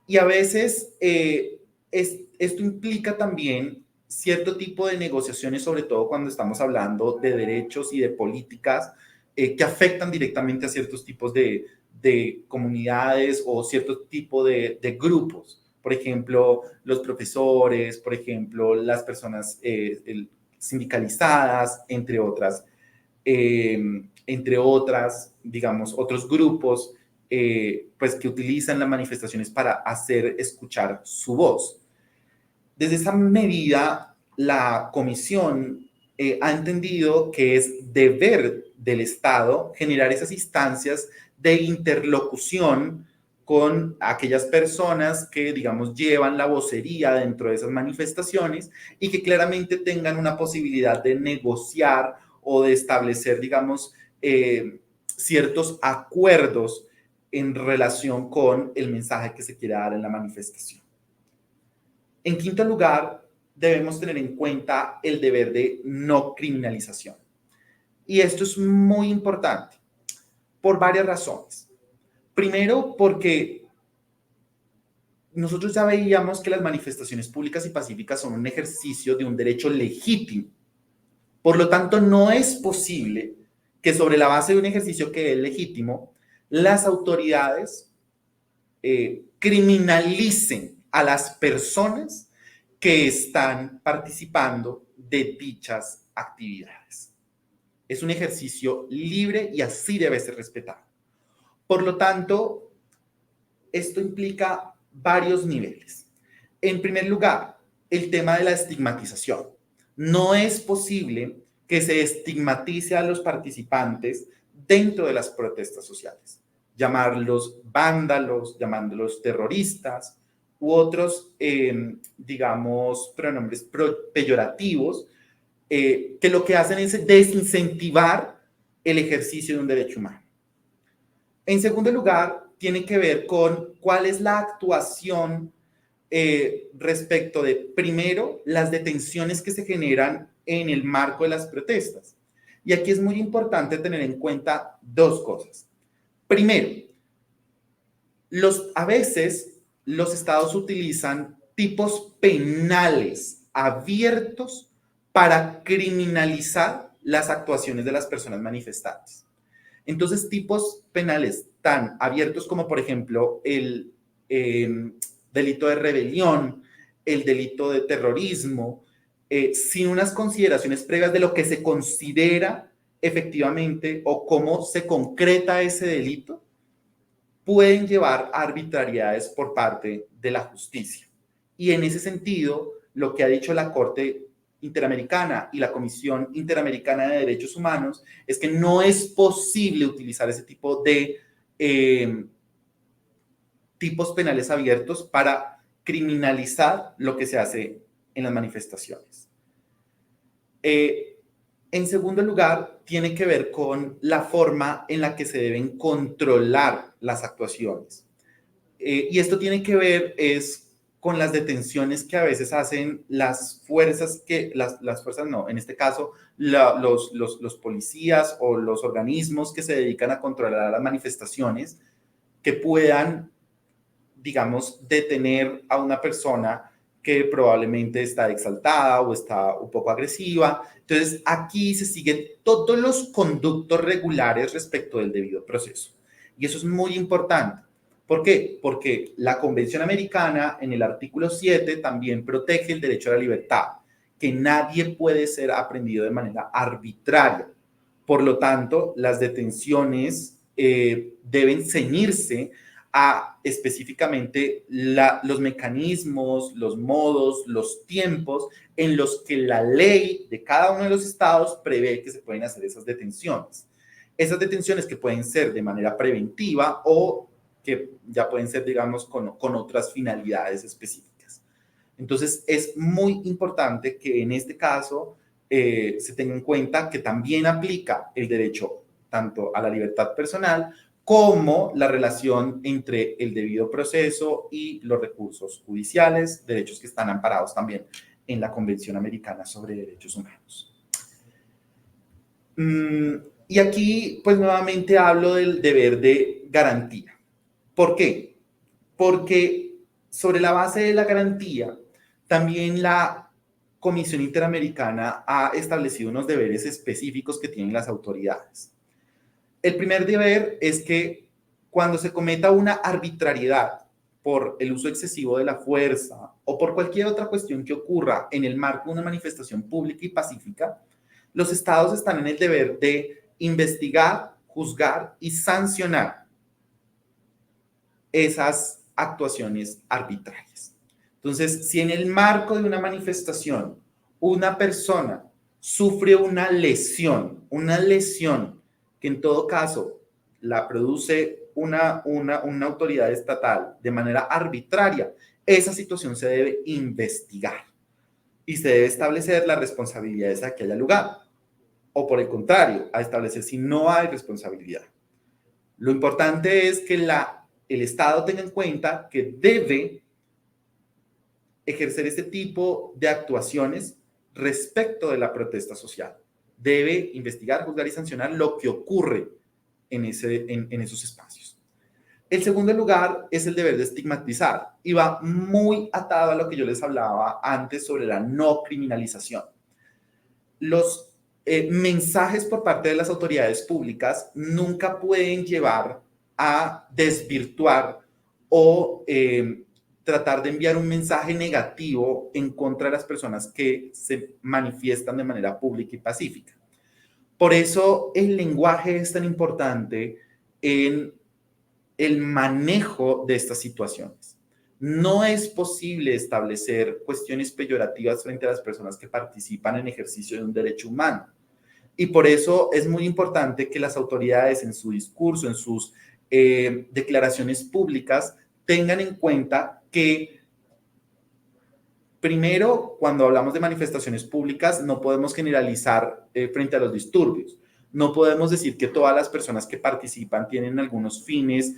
A: Y a veces esto implica también cierto tipo de negociaciones, sobre todo cuando estamos hablando de derechos y de políticas que afectan directamente a ciertos tipos de comunidades o cierto tipo de grupos. Por ejemplo, los profesores, por ejemplo, las personas sindicalizadas, entre otras, digamos, otros grupos pues que utilizan las manifestaciones para hacer escuchar su voz. Desde esa medida, la comisión ha entendido que es deber del Estado generar esas instancias de interlocución con aquellas personas que, digamos, llevan la vocería dentro de esas manifestaciones y que claramente tengan una posibilidad de negociar o de establecer, digamos, ciertos acuerdos en relación con el mensaje que se quiere dar en la manifestación. En quinto lugar, debemos tener en cuenta el deber de no criminalización. Y esto es muy importante por varias razones. Primero, porque nosotros ya veíamos que las manifestaciones públicas y pacíficas son un ejercicio de un derecho legítimo. Por lo tanto, no es posible que sobre la base de un ejercicio que es legítimo, las autoridades criminalicen a las personas que están participando de dichas actividades. Es un ejercicio libre y así debe ser respetado. Por lo tanto, esto implica varios niveles. En primer lugar, el tema de la estigmatización. No es posible que se estigmatice a los participantes dentro de las protestas sociales. Llamarlos vándalos, llamándolos terroristas u otros, digamos, pronombres peyorativos que lo que hacen es desincentivar el ejercicio de un derecho humano. En segundo lugar, tiene que ver con cuál es la actuación respecto de, primero, las detenciones que se generan en el marco de las protestas. Y aquí es muy importante tener en cuenta dos cosas. Primero, a veces los estados utilizan tipos penales abiertos para criminalizar las actuaciones de las personas manifestantes. Entonces, tipos penales tan abiertos como, por ejemplo, el delito de rebelión, el delito de terrorismo, sin unas consideraciones previas de lo que se considera efectivamente o cómo se concreta ese delito, pueden llevar a arbitrariedades por parte de la justicia. Y en ese sentido, lo que ha dicho la Corte Interamericana y la Comisión Interamericana de Derechos Humanos es que no es posible utilizar ese tipo de tipos penales abiertos para criminalizar lo que se hace en las manifestaciones. En segundo lugar, tiene que ver con la forma en la que se deben controlar las actuaciones. Y esto tiene que ver con las detenciones que a veces hacen las fuerzas, las fuerzas no, en este caso los policías o los organismos que se dedican a controlar las manifestaciones, que puedan, digamos, detener a una persona que probablemente está exaltada o está un poco agresiva. Entonces, aquí se siguen todos los conductos regulares respecto del debido proceso. Y eso es muy importante. ¿Por qué? Porque la Convención Americana, en el artículo 7, también protege el derecho a la libertad, que nadie puede ser aprehendido de manera arbitraria. Por lo tanto, las detenciones deben ceñirse a específicamente los mecanismos, los modos, los tiempos en los que la ley de cada uno de los estados prevé que se pueden hacer esas detenciones. Esas detenciones que pueden ser de manera preventiva o que ya pueden ser, digamos, con otras finalidades específicas. Entonces, es muy importante que en este caso se tenga en cuenta que también aplica el derecho tanto a la libertad personal como la relación entre el debido proceso y los recursos judiciales, derechos que están amparados también en la Convención Americana sobre Derechos Humanos. Y aquí, pues nuevamente hablo del deber de garantía. ¿Por qué? Porque sobre la base de la garantía, también la Comisión Interamericana ha establecido unos deberes específicos que tienen las autoridades. El primer deber es que cuando se cometa una arbitrariedad por el uso excesivo de la fuerza o por cualquier otra cuestión que ocurra en el marco de una manifestación pública y pacífica, los estados están en el deber de investigar, juzgar y sancionar esas actuaciones arbitrarias. Entonces, si en el marco de una manifestación una persona sufre una lesión que en todo caso la produce una autoridad estatal de manera arbitraria, esa situación se debe investigar y se debe establecer las responsabilidades a que haya lugar. O por el contrario, a establecer si no hay responsabilidad. Lo importante es que el Estado tenga en cuenta que debe ejercer este tipo de actuaciones respecto de la protesta social. Debe investigar, juzgar y sancionar lo que ocurre en esos espacios. El segundo lugar es el deber de estigmatizar y va muy atado a lo que yo les hablaba antes sobre la no criminalización. Los mensajes por parte de las autoridades públicas nunca pueden llevar a desvirtuar o tratar de enviar un mensaje negativo en contra de las personas que se manifiestan de manera pública y pacífica. Por eso el lenguaje es tan importante en el manejo de estas situaciones. No es posible establecer cuestiones peyorativas frente a las personas que participan en ejercicio de un derecho humano. Y por eso es muy importante que las autoridades en su discurso, en sus declaraciones públicas, tengan en cuenta que primero, cuando hablamos de manifestaciones públicas, no podemos generalizar frente a los disturbios. No podemos decir que todas las personas que participan tienen algunos fines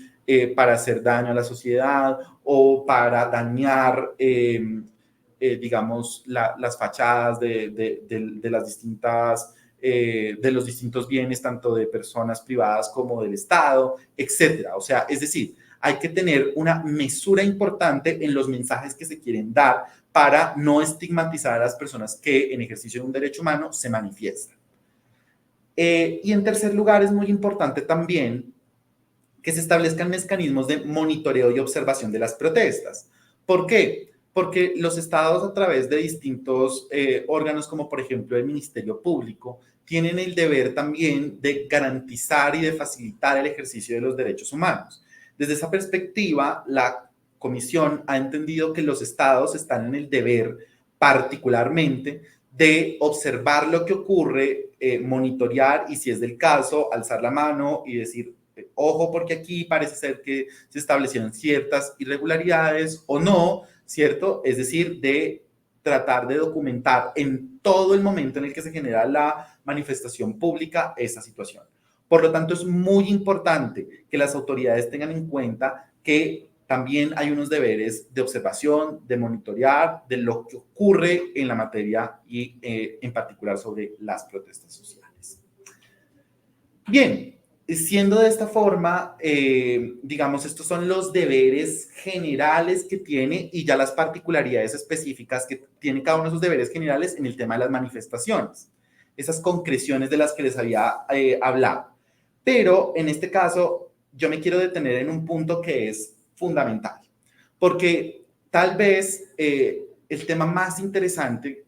A: para hacer daño a la sociedad o para dañar, digamos, las fachadas de las distintas, de los distintos bienes, tanto de personas privadas como del Estado, etcétera. O sea, es decir, hay que tener una mesura importante en los mensajes que se quieren dar para no estigmatizar a las personas que en ejercicio de un derecho humano se manifiestan. Y en tercer lugar, es muy importante también que se establezcan mecanismos de monitoreo y observación de las protestas. ¿Por qué? Porque los estados a través de distintos órganos, como por ejemplo el Ministerio Público, tienen el deber también de garantizar y de facilitar el ejercicio de los derechos humanos. Desde esa perspectiva, la Comisión ha entendido que los estados están en el deber particularmente de observar lo que ocurre, monitorear y si es del caso, alzar la mano y decir, ojo porque aquí parece ser que se establecieron ciertas irregularidades o no, ¿cierto? Es decir, de tratar de documentar en todo el momento en el que se genera la manifestación pública esa situación. Por lo tanto, es muy importante que las autoridades tengan en cuenta que también hay unos deberes de observación, de monitorear de lo que ocurre en la materia y en particular sobre las protestas sociales. Bien, siendo de esta forma, digamos, estos son los deberes generales que tiene y ya las particularidades específicas que tiene cada uno de esos deberes generales en el tema de las manifestaciones, esas concreciones de las que les había hablado. Pero en este caso, yo me quiero detener en un punto que es fundamental, porque tal vez el tema más interesante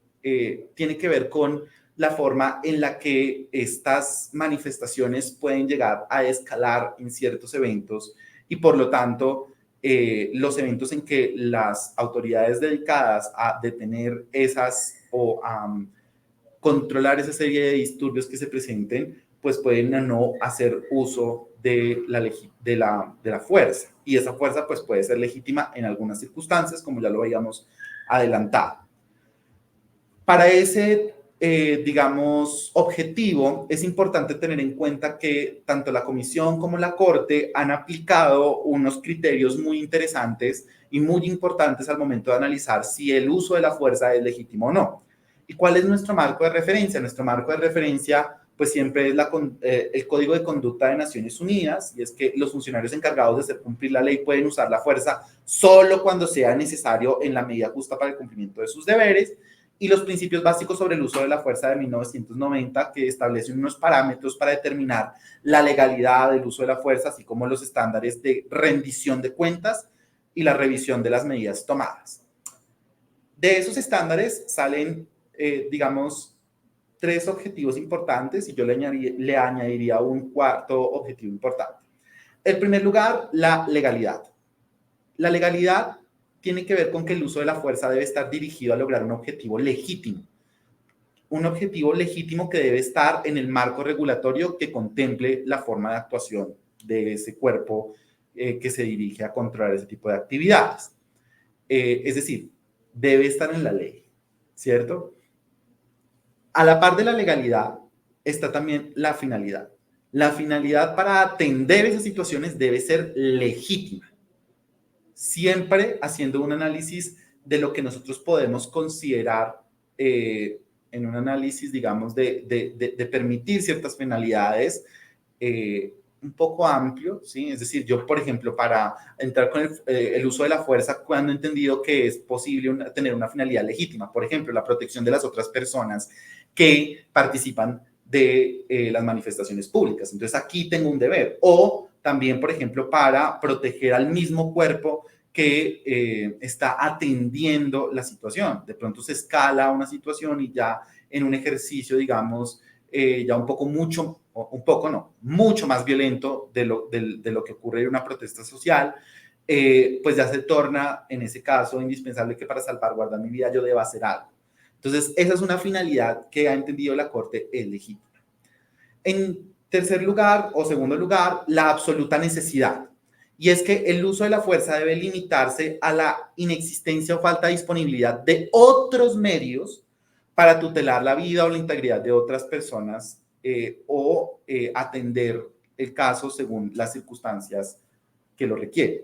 A: tiene que ver con la forma en la que estas manifestaciones pueden llegar a escalar en ciertos eventos y por lo tanto los eventos en que las autoridades dedicadas a detener esas o a controlar esa serie de disturbios que se presenten, pues pueden no hacer uso de la fuerza. Y esa fuerza pues puede ser legítima en algunas circunstancias, como ya lo habíamos adelantado. Para ese, digamos, objetivo, es importante tener en cuenta que tanto la Comisión como la Corte han aplicado unos criterios muy interesantes y muy importantes al momento de analizar si el uso de la fuerza es legítimo o no. ¿Y cuál es nuestro marco de referencia? Nuestro marco de referencia, pues siempre es el Código de Conducta de Naciones Unidas, y es que los funcionarios encargados de hacer cumplir la ley pueden usar la fuerza solo cuando sea necesario en la medida justa para el cumplimiento de sus deberes, y los principios básicos sobre el uso de la fuerza de 1990, que establecen unos parámetros para determinar la legalidad del uso de la fuerza, así como los estándares de rendición de cuentas y la revisión de las medidas tomadas. De esos estándares salen, digamos, 3 objetivos importantes, y yo le añadiría un cuarto objetivo importante. En primer lugar, la legalidad. La legalidad tiene que ver con que el uso de la fuerza debe estar dirigido a lograr un objetivo legítimo. Un objetivo legítimo que debe estar en el marco regulatorio que contemple la forma de actuación de ese cuerpo que se dirige a controlar ese tipo de actividades. Es decir, debe estar en la ley, ¿cierto? A la par de la legalidad está también la finalidad. La finalidad para atender esas situaciones debe ser legítima, siempre haciendo un análisis de lo que nosotros podemos considerar en un análisis, digamos, de permitir ciertas penalidades un poco amplio, ¿sí? Es decir, yo, por ejemplo, para entrar con el uso de la fuerza, cuando he entendido que es posible tener una finalidad legítima, por ejemplo, la protección de las otras personas que participan de las manifestaciones públicas. Entonces, aquí tengo un deber. O también, por ejemplo, para proteger al mismo cuerpo que está atendiendo la situación. De pronto se escala una situación y ya en un ejercicio, digamos, ya mucho más violento de lo que ocurre en una protesta social, pues ya se torna, en ese caso, indispensable que para salvaguardar mi vida yo deba hacer algo. Entonces, esa es una finalidad que ha entendido la Corte es legítima. En tercer lugar o segundo lugar, la absoluta necesidad. Y es que el uso de la fuerza debe limitarse a la inexistencia o falta de disponibilidad de otros medios para tutelar la vida o la integridad de otras personas o atender el caso según las circunstancias que lo requieren.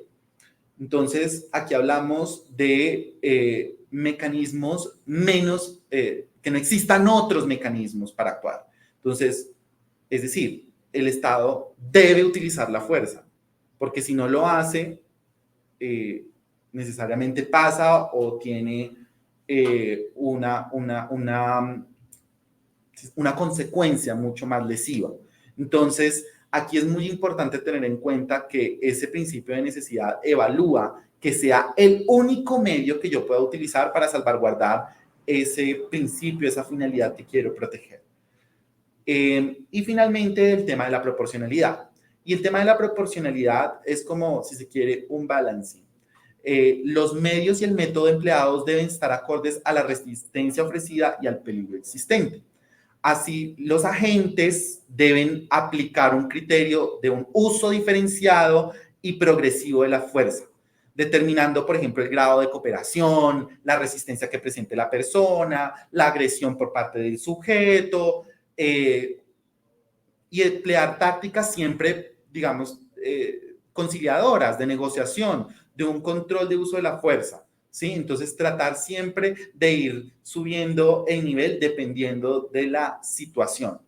A: Entonces, aquí hablamos de mecanismos menos, que no existan otros mecanismos para actuar. Entonces, es decir, el Estado debe utilizar la fuerza, porque si no lo hace, necesariamente pasa o tiene una consecuencia mucho más lesiva. Entonces, aquí es muy importante tener en cuenta que ese principio de necesidad evalúa que sea el único medio que yo pueda utilizar para salvaguardar ese principio, esa finalidad que quiero proteger. Y finalmente, el tema de la proporcionalidad. Y el tema de la proporcionalidad es como, si se quiere, un balancing. Los medios y el método empleados deben estar acordes a la resistencia ofrecida y al peligro existente. Así, los agentes deben aplicar un criterio de un uso diferenciado y progresivo de la fuerza, determinando, por ejemplo, el grado de cooperación, la resistencia que presente la persona, la agresión por parte del sujeto, y emplear tácticas siempre, digamos, conciliadoras, de negociación, de un control de uso de la fuerza, ¿sí? Entonces, tratar siempre de ir subiendo el nivel dependiendo de la situación.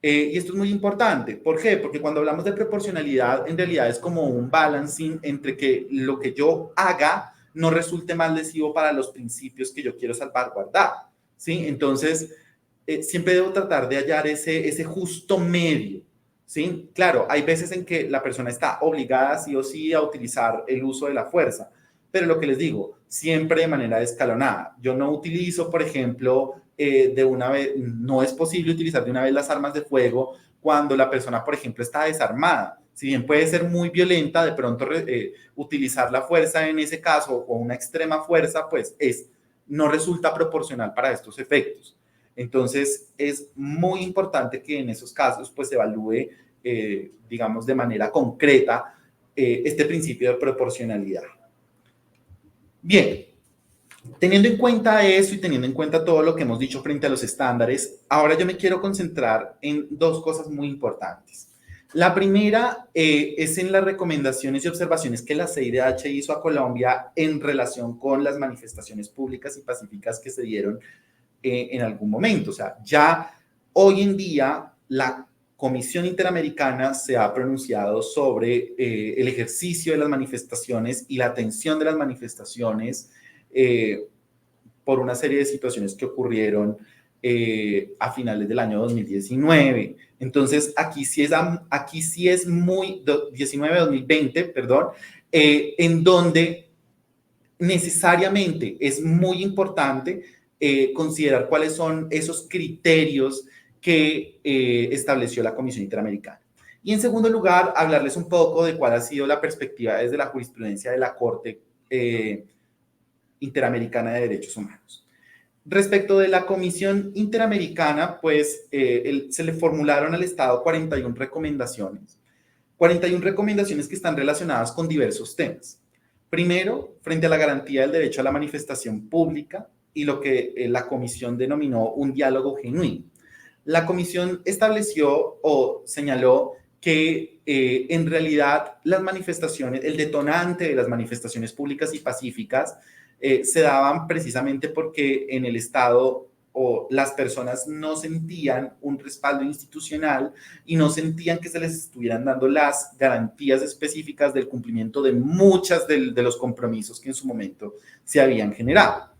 A: Y esto es muy importante. ¿Por qué? Porque cuando hablamos de proporcionalidad, en realidad es como un balancing entre que lo que yo haga no resulte más lesivo para los principios que yo quiero salvaguardar, ¿sí? Entonces, siempre debo tratar de hallar ese justo medio, ¿sí? Claro, hay veces en que la persona está obligada sí o sí a utilizar el uso de la fuerza, pero lo que les digo, siempre de manera escalonada. Yo no utilizo, por ejemplo, de una vez, no es posible utilizar de una vez las armas de fuego cuando la persona, por ejemplo, está desarmada, Si bien puede ser muy violenta, de pronto utilizar la fuerza en ese caso o una extrema fuerza, pues no resulta proporcional para estos efectos. Entonces, es muy importante que en esos casos pues se evalúe, digamos, de manera concreta este principio de proporcionalidad. Bien, teniendo en cuenta eso y teniendo en cuenta todo lo que hemos dicho frente a los estándares, ahora yo me quiero concentrar en dos cosas muy importantes. La primera es en las recomendaciones y observaciones que la CIDH hizo a Colombia en relación con las manifestaciones públicas y pacíficas que se dieron en algún momento. O sea, ya hoy en día la Comisión Interamericana se ha pronunciado sobre el ejercicio de las manifestaciones y la atención de las manifestaciones por una serie de situaciones que ocurrieron a finales del año 2019. Entonces, aquí sí es muy, 19-2020, perdón, en donde necesariamente es muy importante considerar cuáles son esos criterios que estableció la Comisión Interamericana. Y en segundo lugar, hablarles un poco de cuál ha sido la perspectiva desde la jurisprudencia de la Corte Interamericana de Derechos Humanos. Respecto de la Comisión Interamericana, pues se le formularon al Estado 41 recomendaciones. 41 recomendaciones que están relacionadas con diversos temas. Primero, frente a la garantía del derecho a la manifestación pública y lo que la comisión denominó un diálogo genuino. La comisión estableció o señaló que en realidad las manifestaciones, el detonante de las manifestaciones públicas y pacíficas se daban precisamente porque en el Estado o las personas no sentían un respaldo institucional y no sentían que se les estuvieran dando las garantías específicas del cumplimiento de muchas de los compromisos que en su momento se habían generado.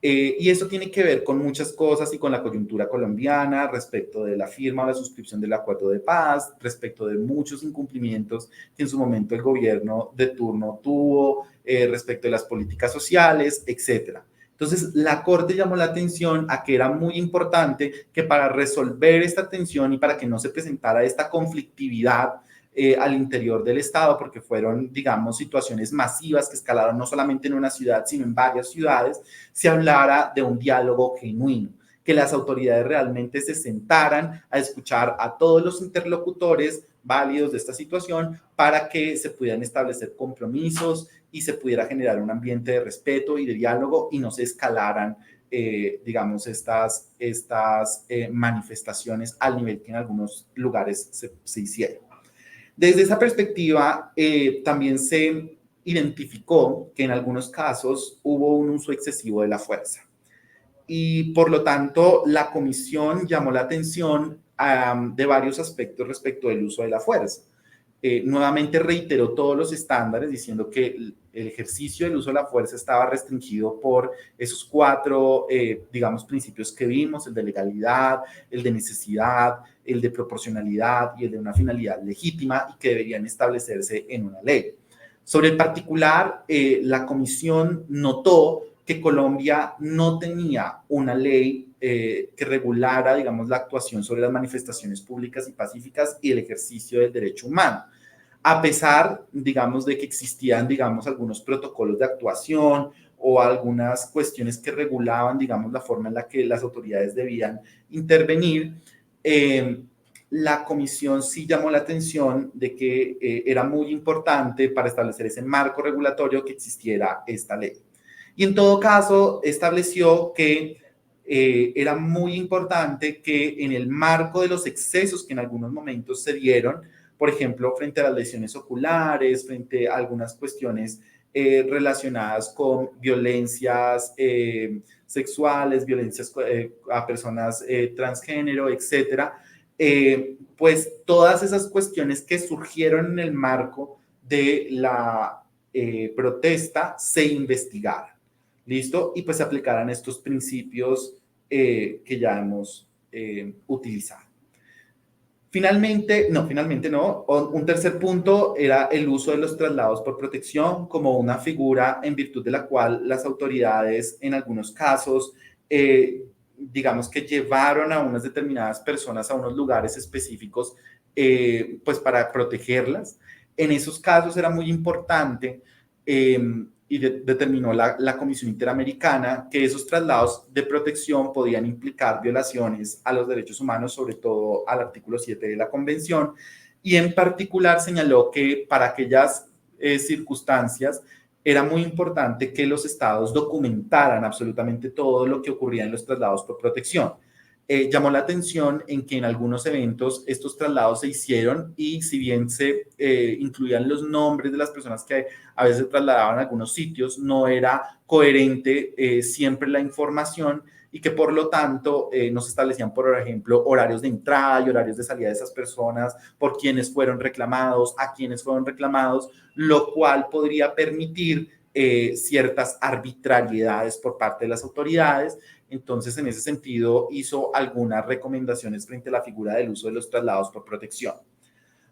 A: Y eso tiene que ver con muchas cosas y con la coyuntura colombiana respecto de la firma o la suscripción del acuerdo de paz, respecto de muchos incumplimientos que en su momento el gobierno de turno tuvo, respecto de las políticas sociales, etcétera. Entonces, la Corte llamó la atención a que era muy importante que para resolver esta tensión y para que no se presentara esta conflictividad al interior del Estado, porque fueron, digamos, situaciones masivas que escalaron no solamente en una ciudad, sino en varias ciudades, se hablara de un diálogo genuino, que las autoridades realmente se sentaran a escuchar a todos los interlocutores válidos de esta situación para que se pudieran establecer compromisos y se pudiera generar un ambiente de respeto y de diálogo y no se escalaran, digamos, estas manifestaciones al nivel que en algunos lugares se hicieron. Desde esa perspectiva, también se identificó que en algunos casos hubo un uso excesivo de la fuerza. Y por lo tanto, la comisión llamó la atención de varios aspectos respecto del uso de la fuerza. Nuevamente reiteró todos los estándares diciendo que el ejercicio del uso de la fuerza estaba restringido por esos cuatro, digamos, principios que vimos, el de legalidad, el de necesidad, el de proporcionalidad y el de una finalidad legítima y que deberían establecerse en una ley. Sobre el particular, la comisión notó que Colombia no tenía una ley que regulara, digamos, la actuación sobre las manifestaciones públicas y pacíficas y el ejercicio del derecho humano, a pesar, digamos, de que existían, digamos, algunos protocolos de actuación o algunas cuestiones que regulaban, digamos, la forma en la que las autoridades debían intervenir. La comisión sí llamó la atención de que era muy importante para establecer ese marco regulatorio que existiera esta ley. Y en todo caso, estableció que era muy importante que en el marco de los excesos que en algunos momentos se dieron, por ejemplo, frente a las lesiones oculares, frente a algunas cuestiones relacionadas con violencias sexuales, violencias a personas transgénero, etcétera, pues todas esas cuestiones que surgieron en el marco de la protesta se investigaron. ¿Listo? Y pues se aplicarán estos principios que ya hemos utilizado. Finalmente no. Un tercer punto era el uso de los traslados por protección como una figura en virtud de la cual las autoridades en algunos casos digamos que llevaron a unas determinadas personas a unos lugares específicos, pues para protegerlas. En esos casos era muy importante y determinó la Comisión Interamericana que esos traslados de protección podían implicar violaciones a los derechos humanos, sobre todo al artículo 7 de la Convención, y en particular señaló que para aquellas circunstancias era muy importante que los estados documentaran absolutamente todo lo que ocurría en los traslados por protección. Llamó la atención en que en algunos eventos estos traslados se hicieron y si bien se incluían los nombres de las personas que a veces se trasladaban a algunos sitios, no era coherente siempre la información y que por lo tanto no se establecían, por ejemplo, horarios de entrada y horarios de salida de esas personas, por quienes fueron reclamados, a quienes fueron reclamados, lo cual podría permitir ciertas arbitrariedades por parte de las autoridades. Entonces, en ese sentido, hizo algunas recomendaciones frente a la figura del uso de los traslados por protección.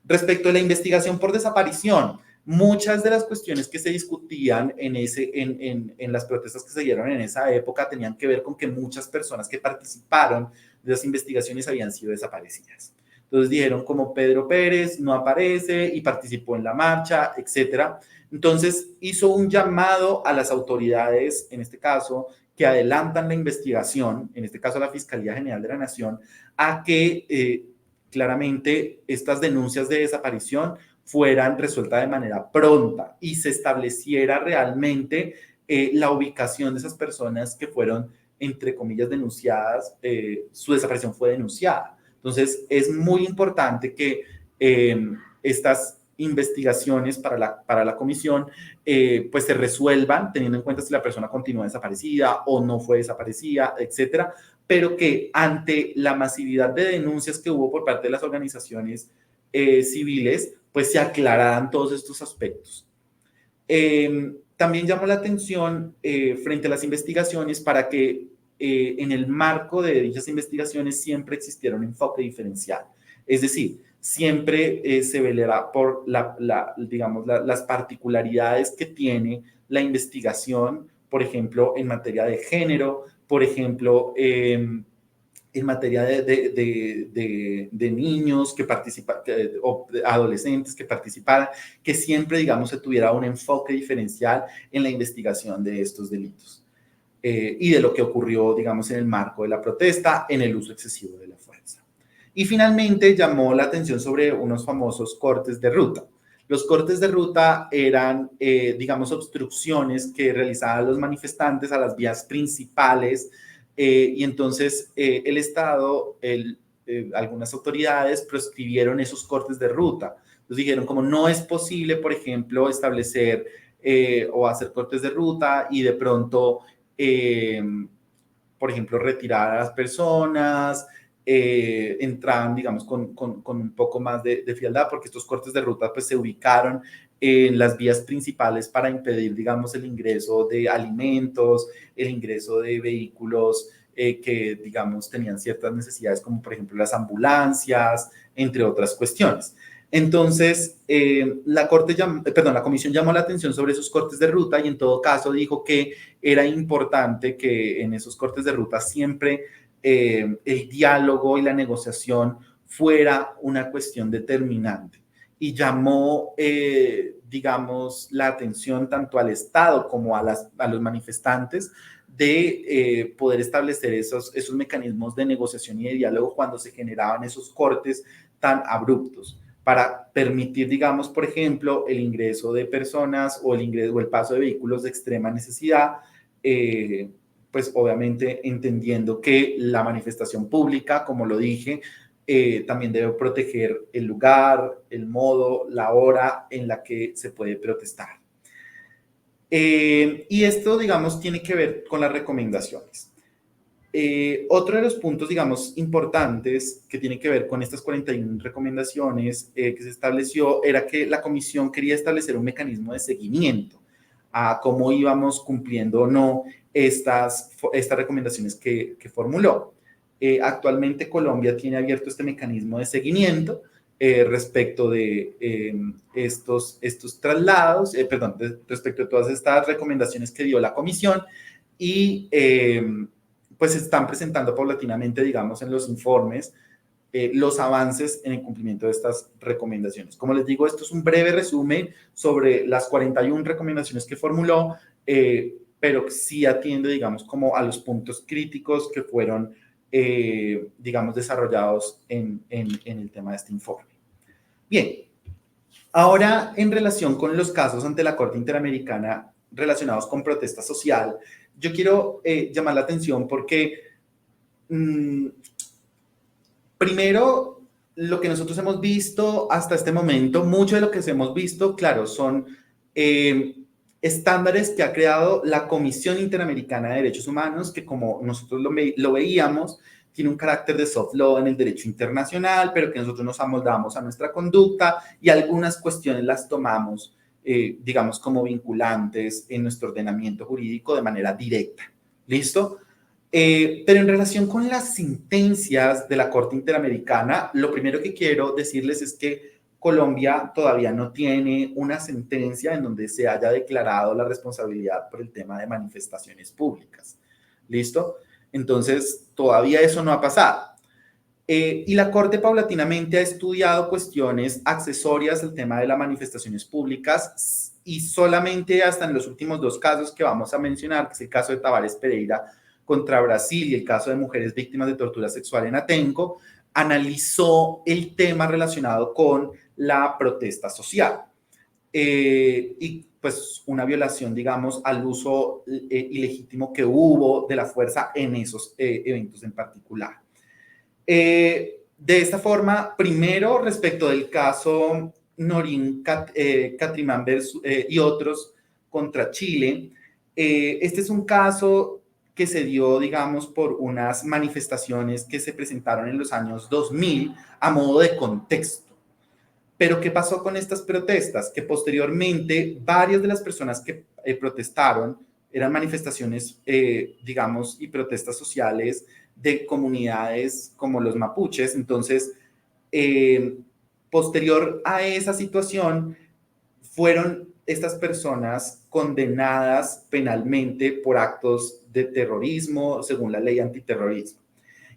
A: Respecto a la investigación por desaparición, muchas de las cuestiones que se discutían en las protestas que se dieron en esa época tenían que ver con que muchas personas que participaron de las investigaciones habían sido desaparecidas. Entonces dijeron como Pedro Pérez no aparece y participó en la marcha, etcétera. Entonces hizo un llamado a las autoridades, en este caso, que adelantan la investigación, en este caso la Fiscalía General de la Nación, a que claramente estas denuncias de desaparición fueran resueltas de manera pronta y se estableciera realmente la ubicación de esas personas que fueron, entre comillas, denunciadas, su desaparición fue denunciada. Entonces, es muy importante que estas investigaciones para la comisión pues se resuelvan teniendo en cuenta si la persona continúa desaparecida o no fue desaparecida, etcétera, pero que ante la masividad de denuncias que hubo por parte de las organizaciones civiles, pues se aclararan todos estos aspectos. También llamó la atención frente a las investigaciones para que en el marco de dichas investigaciones siempre existiera un enfoque diferencial. Es decir, siempre se velará por digamos, las particularidades que tiene la investigación, por ejemplo, en materia de género, por ejemplo, en materia de niños que participan, o adolescentes que participaran, que siempre, digamos, se tuviera un enfoque diferencial en la investigación de estos delitos y de lo que ocurrió, digamos, en el marco de la protesta, en el uso excesivo de la fuerza. Y finalmente llamó la atención sobre unos famosos cortes de ruta. Los cortes de ruta eran, digamos, obstrucciones que realizaban los manifestantes a las vías principales y entonces el Estado, algunas autoridades proscribieron esos cortes de ruta. Entonces dijeron como no es posible, por ejemplo, establecer o hacer cortes de ruta y de pronto, por ejemplo, retirar a las personas, entraban, digamos, con un poco más de frialdad, porque estos cortes de ruta pues, se ubicaron en las vías principales para impedir, digamos, el ingreso de alimentos, el ingreso de vehículos que, digamos, tenían ciertas necesidades, como por ejemplo las ambulancias, entre otras cuestiones. Entonces, la comisión llamó la atención sobre esos cortes de ruta y en todo caso dijo que era importante que en esos cortes de ruta siempre el diálogo y la negociación fuera una cuestión determinante y llamó, digamos, la atención tanto al Estado como a los manifestantes de poder establecer esos mecanismos de negociación y de diálogo cuando se generaban esos cortes tan abruptos para permitir, digamos, por ejemplo, el ingreso de personas o el paso de vehículos de extrema necesidad, pues obviamente entendiendo que la manifestación pública, como lo dije, también debe proteger el lugar, el modo, la hora en la que se puede protestar. Y esto, digamos, tiene que ver con las recomendaciones. Otro de los puntos, digamos, importantes que tiene que ver con estas 41 recomendaciones que se estableció era que la comisión quería establecer un mecanismo de seguimiento a cómo íbamos cumpliendo o no estas recomendaciones que formuló. Actualmente Colombia tiene abierto este mecanismo de seguimiento respecto de estos traslados, respecto de todas estas recomendaciones que dio la comisión y pues se están presentando paulatinamente, digamos, en los informes, los avances en el cumplimiento de estas recomendaciones. Como les digo, esto es un breve resumen sobre las 41 recomendaciones que formuló, pero sí atiende, digamos, como a los puntos críticos que fueron, digamos, desarrollados en el tema de este informe. Bien, ahora en relación con los casos ante la Corte Interamericana relacionados con protesta social, yo quiero llamar la atención porque primero, lo que nosotros hemos visto hasta este momento, mucho de lo que hemos visto, claro, son estándares que ha creado la Comisión Interamericana de Derechos Humanos, que como nosotros lo veíamos, tiene un carácter de soft law en el derecho internacional, pero que nosotros nos amoldamos a nuestra conducta y algunas cuestiones las tomamos, digamos, como vinculantes en nuestro ordenamiento jurídico de manera directa. ¿Listo? Pero en relación con las sentencias de la Corte Interamericana, lo primero que quiero decirles es que Colombia todavía no tiene una sentencia en donde se haya declarado la responsabilidad por el tema de manifestaciones públicas. ¿Listo? Entonces, todavía eso no ha pasado. Y la Corte paulatinamente ha estudiado cuestiones accesorias al tema de las manifestaciones públicas y solamente hasta en los últimos dos casos que vamos a mencionar, que es el caso de Tavares Pereira contra Brasil y el caso de mujeres víctimas de tortura sexual en Atenco, analizó el tema relacionado con la protesta social y pues una violación, digamos, al uso ilegítimo que hubo de la fuerza en esos eventos en particular. De esta forma, primero, respecto del caso Norín Catrimán y otros contra Chile, este es un caso que se dio, digamos, por unas manifestaciones que se presentaron en los años 2000 a modo de contexto. Pero ¿qué pasó con estas protestas? Que posteriormente varias de las personas que protestaron eran manifestaciones, digamos, y protestas sociales de comunidades como los mapuches. Entonces, posterior a esa situación, fueron estas personas condenadas penalmente por actos de terrorismo según la ley antiterrorismo.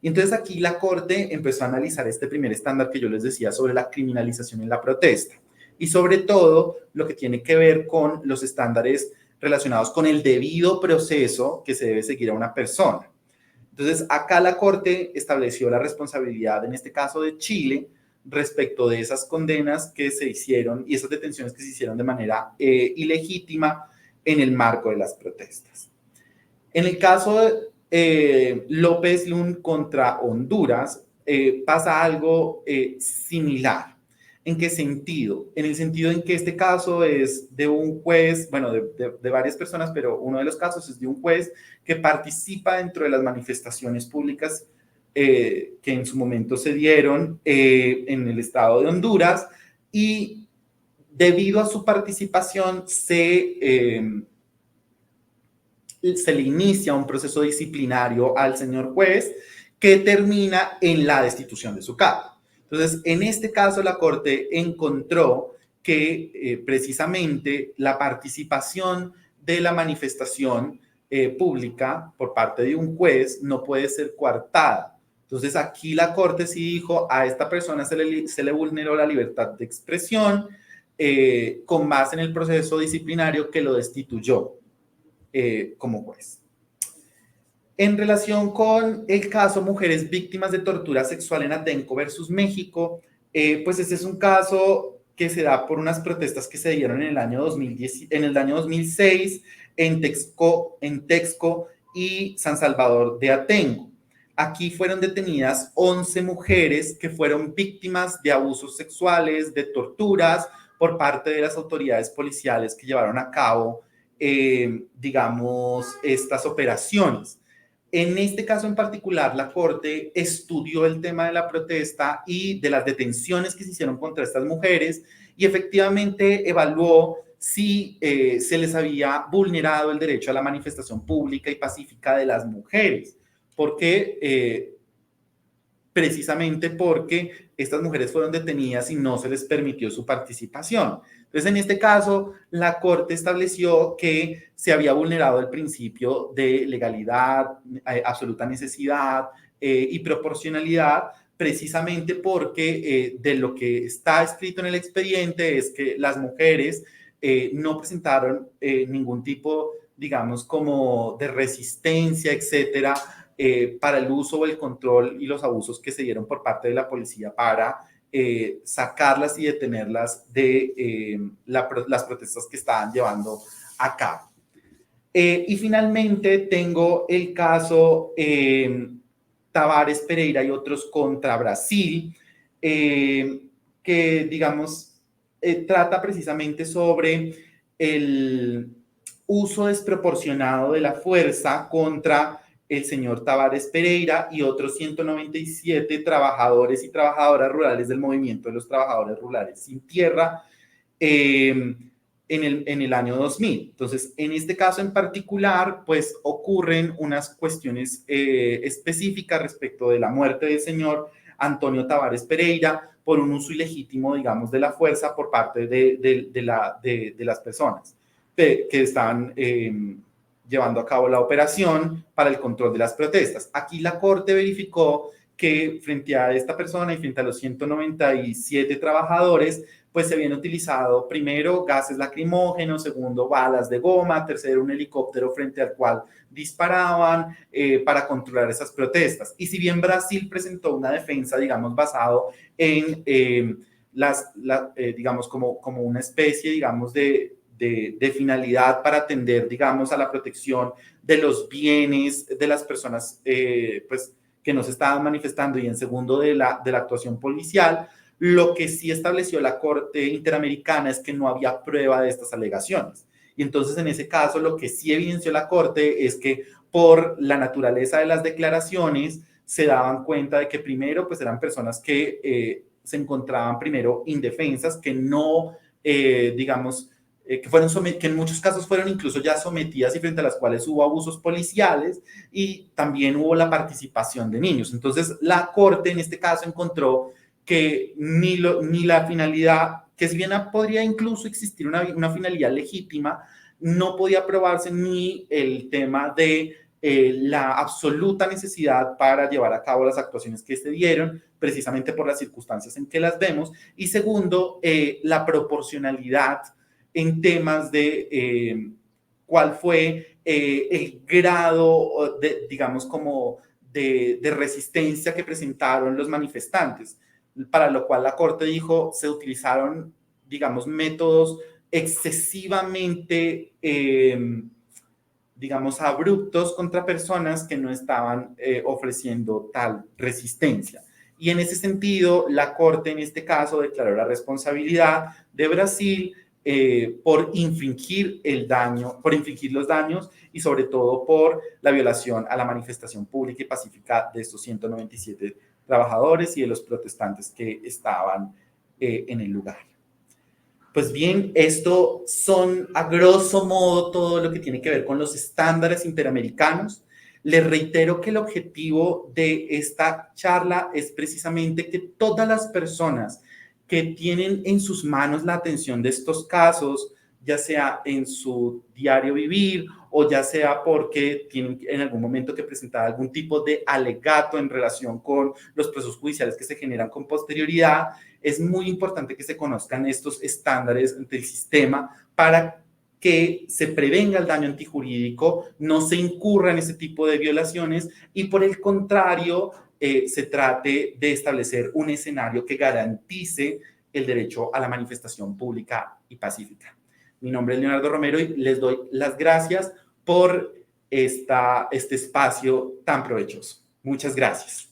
A: Y entonces aquí la Corte empezó a analizar este primer estándar que yo les decía sobre la criminalización en la protesta y sobre todo lo que tiene que ver con los estándares relacionados con el debido proceso que se debe seguir a una persona. Entonces acá la Corte estableció la responsabilidad, en este caso de Chile, respecto de esas condenas que se hicieron y esas detenciones que se hicieron de manera ilegítima en el marco de las protestas. En el caso de López Lund contra Honduras, pasa algo similar. ¿En qué sentido? En el sentido en que este caso es de un juez, bueno, de varias personas, pero uno de los casos es de un juez que participa dentro de las manifestaciones públicas que en su momento se dieron en el estado de Honduras y debido a su participación se le inicia un proceso disciplinario al señor juez que termina en la destitución de su cargo. Entonces, en este caso, la Corte encontró que precisamente la participación de la manifestación pública por parte de un juez no puede ser coartada. Entonces, aquí la Corte sí dijo, a esta persona se le vulneró la libertad de expresión con base en el proceso disciplinario que lo destituyó como juez. En relación con el caso Mujeres Víctimas de Tortura Sexual en Atenco versus México, pues este es un caso que se da por unas protestas que se dieron en el año 2006 en Texco y San Salvador de Atenco. Aquí fueron detenidas 11 mujeres que fueron víctimas de abusos sexuales, de torturas por parte de las autoridades policiales que llevaron a cabo, digamos, estas operaciones. En este caso en particular, la Corte estudió el tema de la protesta y de las detenciones que se hicieron contra estas mujeres y efectivamente evaluó si se les había vulnerado el derecho a la manifestación pública y pacífica de las mujeres, porque precisamente porque estas mujeres fueron detenidas y no se les permitió su participación. Entonces, en este caso, la Corte estableció que se había vulnerado el principio de legalidad, absoluta necesidad y proporcionalidad, precisamente porque de lo que está escrito en el expediente es que las mujeres no presentaron ningún tipo, digamos, como de resistencia, etcétera, para el uso o el control y los abusos que se dieron por parte de la policía para sacarlas y detenerlas de las protestas que estaban llevando a cabo. Y finalmente tengo el caso Tavares Pereira y otros contra Brasil, que digamos trata precisamente sobre el uso desproporcionado de la fuerza contra el señor Tavares Pereira y otros 197 trabajadores y trabajadoras rurales del movimiento de los trabajadores rurales sin tierra en el año 2000. Entonces, en este caso en particular, pues ocurren unas cuestiones específicas respecto de la muerte del señor Antonio Tavares Pereira por un uso ilegítimo, digamos, de la fuerza por parte de las personas que estaban llevando a cabo la operación para el control de las protestas. Aquí la Corte verificó que frente a esta persona y frente a los 197 trabajadores, pues se habían utilizado primero gases lacrimógenos, segundo balas de goma, tercero un helicóptero frente al cual disparaban para controlar esas protestas. Y si bien Brasil presentó una defensa, digamos, basado en digamos, como una especie, digamos, de finalidad para atender, digamos, a la protección de los bienes de las personas, pues, que no se estaban manifestando y en segundo de la actuación policial, lo que sí estableció la Corte Interamericana es que no había prueba de estas alegaciones. Y entonces, en ese caso, lo que sí evidenció la Corte es que por la naturaleza de las declaraciones se daban cuenta de que primero, pues eran personas que se encontraban primero indefensas, que no, digamos, que en muchos casos fueron incluso ya sometidas y frente a las cuales hubo abusos policiales y también hubo la participación de niños. Entonces, la Corte en este caso encontró que ni la finalidad, que si bien podría incluso existir una finalidad legítima, no podía probarse ni el tema de la absoluta necesidad para llevar a cabo las actuaciones que se dieron, precisamente por las circunstancias en que las vemos, y segundo, la proporcionalidad en temas de cuál fue el grado, digamos, como de resistencia que presentaron los manifestantes, para lo cual la Corte dijo se utilizaron, digamos, métodos excesivamente, digamos, abruptos contra personas que no estaban ofreciendo tal resistencia. Y en ese sentido, la Corte en este caso declaró la responsabilidad de Brasil por infringir los daños y sobre todo por la violación a la manifestación pública y pacífica de estos 197 trabajadores y de los protestantes que estaban en el lugar. Pues bien, esto son a grosso modo todo lo que tiene que ver con los estándares interamericanos. Les reitero que el objetivo de esta charla es precisamente que todas las personas que tienen en sus manos la atención de estos casos, ya sea en su diario vivir o ya sea porque tienen en algún momento que presentar algún tipo de alegato en relación con los procesos judiciales que se generan con posterioridad, es muy importante que se conozcan estos estándares del sistema para que se prevenga el daño antijurídico, no se incurra en ese tipo de violaciones y por el contrario, se trate de establecer un escenario que garantice el derecho a la manifestación pública y pacífica. Mi nombre es Leonardo Romero y les doy las gracias por este espacio tan provechoso. Muchas gracias.